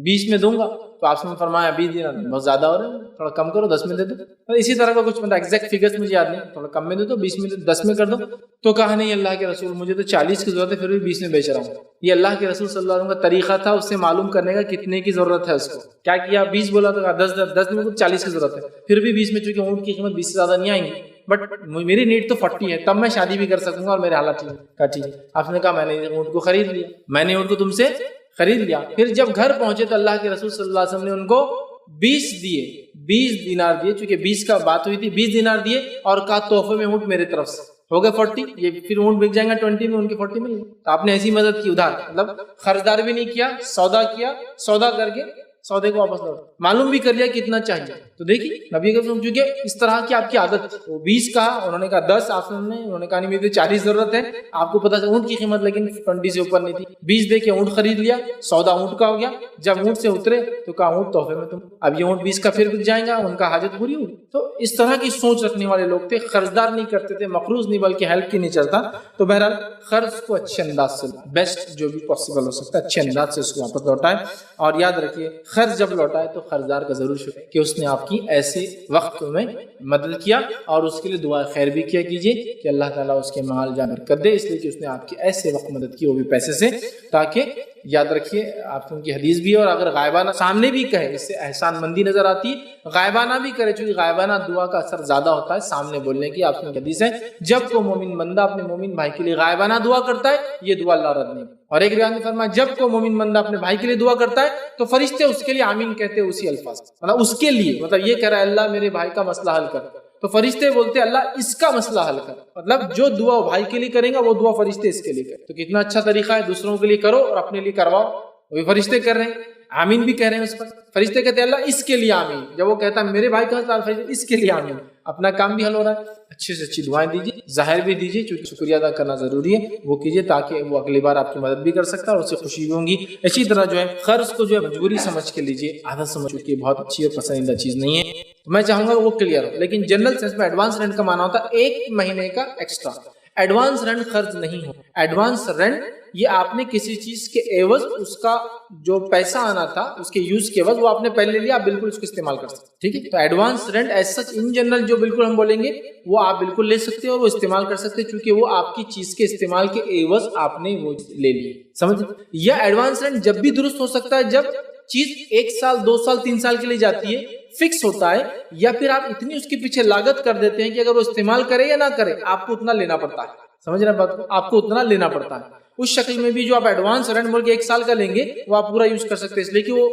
20 میں دوں گا. تو آپ نے فرمایا 20 دینار بہت زیادہ ہو رہا ہے، تھوڑا کم کرو، 10 میں دے دو. اسی طرح کا کچھ ایگزیکٹ فگرز مجھے یاد نہیں، تھوڑا کم میں دے دو، 20 میں دے دو، 10 میں کر دو. تو کہا نہیں اللہ کے رسول مجھے تو 40 کی ضرورت ہے، پھر بھی 20 میں بیچ رہا ہوں. یہ اللہ کے رسول صلی اللہ علیہ وسلم کا طریقہ تھا اس سے معلوم کرنے کا کتنے کی ضرورت ہے اس کو. کیا کیا 20 بولا تو کہا 10 میں 40 کی ضرورت ہے، پھر بھی 20 میں، چونکہ اونٹ کی قیمت 20 سے زیادہ نہیں آئیں گی، بٹ میری نیڈ تو 40 ہے، تب میں شادی بھی کر سکوں گا اور میرے حالات ٹھیک ہے. کہا ٹھیک ہے. آپ نے کہا میں نے اونٹ کو خرید لیا، میں نے اونٹ کو تم سے خرید لیا. پھر جب گھر پہنچے تو اللہ کے رسول صلی اللہ علیہ وسلم نے ان کو 20 دینار دیے، چونکہ 20 کا بات ہوئی تھی، 20 دینار دیے اور کہا تحفے میں اونٹ میرے طرف سے. ہو گئے 40. یہ پھر اونٹ بک جائیں گا 20 میں، ان کے 40 میں. تو آپ نے ایسی مدد کی ادھار، مطلب خریدار بھی نہیں کیا، سودا کیا، سودا کر کے سودے کو واپس لوٹ معلوم بھی کر لیا کتنا چاہیے. تو دیکھیے نبی کے چونکہ اس طرح کی آپ کی عادت تھی. وہ 20 کہا، انہوں نے کہا 10، انہوں نے کہا نہیں مجھے 40 ضرورت ہے. آپ کو پتا اونٹ کی قیمت لیکن 20 سے اوپر نہیں تھی. 20 دے کے اونٹ خرید لیا، سودا اونٹ کا ہو گیا. جب اونٹ سے اترے تو کہا اونٹ تحفے میں تم. اب یہ اونٹ 20 کا پھر بک جائیں گا، ان کا حاجت پوری ہوئی. تو اس طرح کی سوچ رکھنے والے لوگ تھے، قرضدار نہیں کرتے تھے، مقروض نہیں بلکہ ہیلپ کی نہیں چلتا. تو بہرحال قرض کو اچھے انداز سے بیسٹ جو بھی پاسبل ہو سکتا ہے اچھے انداز سے اس کو واپس لوٹائے. اور یاد رکھیے قرض جب لوٹائے تو قرضدار کا ضرور شکر کہ اس نے آپ کی ایسے وقت میں مدد کیا، اور اس کے لیے دعا خیر بھی کیا کیجیے کہ اللہ تعالیٰ اس کے مال جان برکت دے، اس لیے کہ اس نے آپ کی ایسے وقت مدد کی، وہ بھی پیسے سے. تاکہ یاد رکھیے آپ کی حدیث بھی ہے، اور اگر غائبانہ سامنے بھی کہے اس سے احسان مندی نظر آتی ہے. غائبانہ بھی کرے، چونکہ غائبانہ دعا کا اثر زیادہ ہوتا ہے سامنے بولنے کی. آپ کی حدیث ہے جب کوئی مومن بندہ اپنے مومن بھائی کے لیے غائبانہ دعا کرتا ہے یہ دعا اللہ رد نہیں. اور ایک روایت میں فرمایا جب کوئی مومن بندہ اپنے بھائی کے لیے دعا کرتا ہے تو فرشتے اس کے لیے آمین کہتے ہیں اسی الفاظ، مطلب اس کے لیے، مطلب یہ کہہ رہا ہے اللہ میرے بھائی کا مسئلہ حل کر، تو فرشتے بولتے ہیں اللہ اس کا مسئلہ حل کر. مطلب جو دعا بھائی کے لیے کریں گا وہ دعا فرشتے اس کے لیے کریں. تو کتنا اچھا طریقہ ہے، دوسروں کے لیے کرو اور اپنے لیے کرواؤ. وہ فرشتے کر رہے ہیں، آمین بھی کہہ رہے ہیں اس پر. فرشتے کہتے ہیں اللہ اس کے لیے آمین. جب وہ کہتا ہے میرے بھائی کا مسئلہ اس کے لیے آمین. اپنا کام بھی حل ہو رہا ہے. اچھے سے اچھی دعائیں دیجیے، ظاہر بھی دیجیے، چونکہ شکریہ ادا کرنا ضروری ہے، وہ کیجیے تاکہ وہ اگلی بار آپ کی مدد بھی کر سکتا ہے اور اسے خوشی بھی ہوں گی. اسی طرح جو ہے قرض کو جو ہے مجبوری سمجھ کے لیجیے، عادت سمجھ کے، بہت اچھی اور پسندیدہ چیز نہیں ہے. تو میں چاہوں گا وہ کلیئر ہو. لیکن جنرل سینس میں ایڈوانس رینٹ کا معنی ہوتا ہے 1 مہینے کا ایکسٹرا. ایڈوانس رینٹ خرچ نہیں ہو. ایڈوانس رینٹ یہ آپ نے کسی چیز کے عوض اس کا جو پیسہ آنا تھا اس کے یوز کے عوض وہ آپ نے پہلے لیا, آپ بالکل اس کو استعمال کر سکتے. ٹھیک ہے, تو advance rent as such in general جو بالکل ہم بولیں گے وہ آپ بالکل لے سکتے ہیں اور وہ استعمال کر سکتے ہیں, چونکہ وہ آپ کی چیز کے استعمال کے عوض آپ نے وہ لے لی. سمجھ. یا ایڈوانس رینٹ جب بھی درست ہو سکتا ہے جب چیز 1 سال 2 سال 3 سال کے لیے جاتی ہے, فکس ہوتا ہے, یا پھر آپ اتنی اس کے پیچھے لاگت کر دیتے ہیں کہ اگر وہ استعمال کرے یا نہ کرے آپ کو اتنا لینا پڑتا ہے. سمجھ رہے ہیں بات کو, آپ کو اتنا لینا پڑتا ہے. اس شکل میں بھی جو آپ ایڈوانس رینٹ بول کے 1 سال کا لیں گے وہ آپ پورا یوز کر سکتے ہیں, اس لیے کہ وہ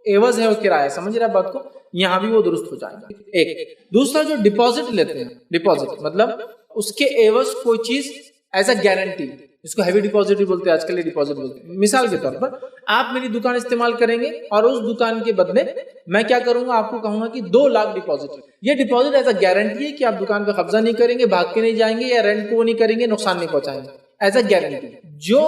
عوض ہے وہ کرایہ. سمجھ رہے ہیں بات کو, یہاں بھی وہ درست ہو جائے گا. ایک دوسرا جو ڈپازٹ لیتے ہیں, ڈپازٹ مطلب اس کے عوض کوئی چیز ایز اے گارنٹی, اس کو ہیوی ڈپازٹ بھی بولتے ہیں, آج کل ڈپازٹ بولتے ہیں. مثال کے طور پر آپ میری دکان استعمال کریں گے اور اس دکان کے بدلے میں کیا کروں گا, آپ کو کہوں گا کہ 2 لاکھ ڈپازٹ. یہ ڈپازٹ ایز اے گارنٹی ہے کہ آپ دکان پہ قبضہ نہیں کریں گے, بھاگ کے نہیں جائیں گے, یا رینٹ کو وہ نہیں کریں گے, نقصان نہیں پہنچائیں گے. ایز اے گارنٹی جو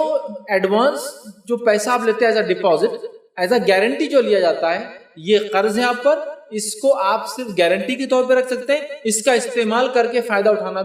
ایڈوانس جو پیسہ آپ لیتے ہیں as a deposit, as a guarantee جو لیا جاتا ہے, یہ قرض ہے آپ پر, اس کو آپ صرف گارنٹی کے طور پہ رکھ سکتے ہیں, اس کا استعمال کر کے فائدہ اٹھانا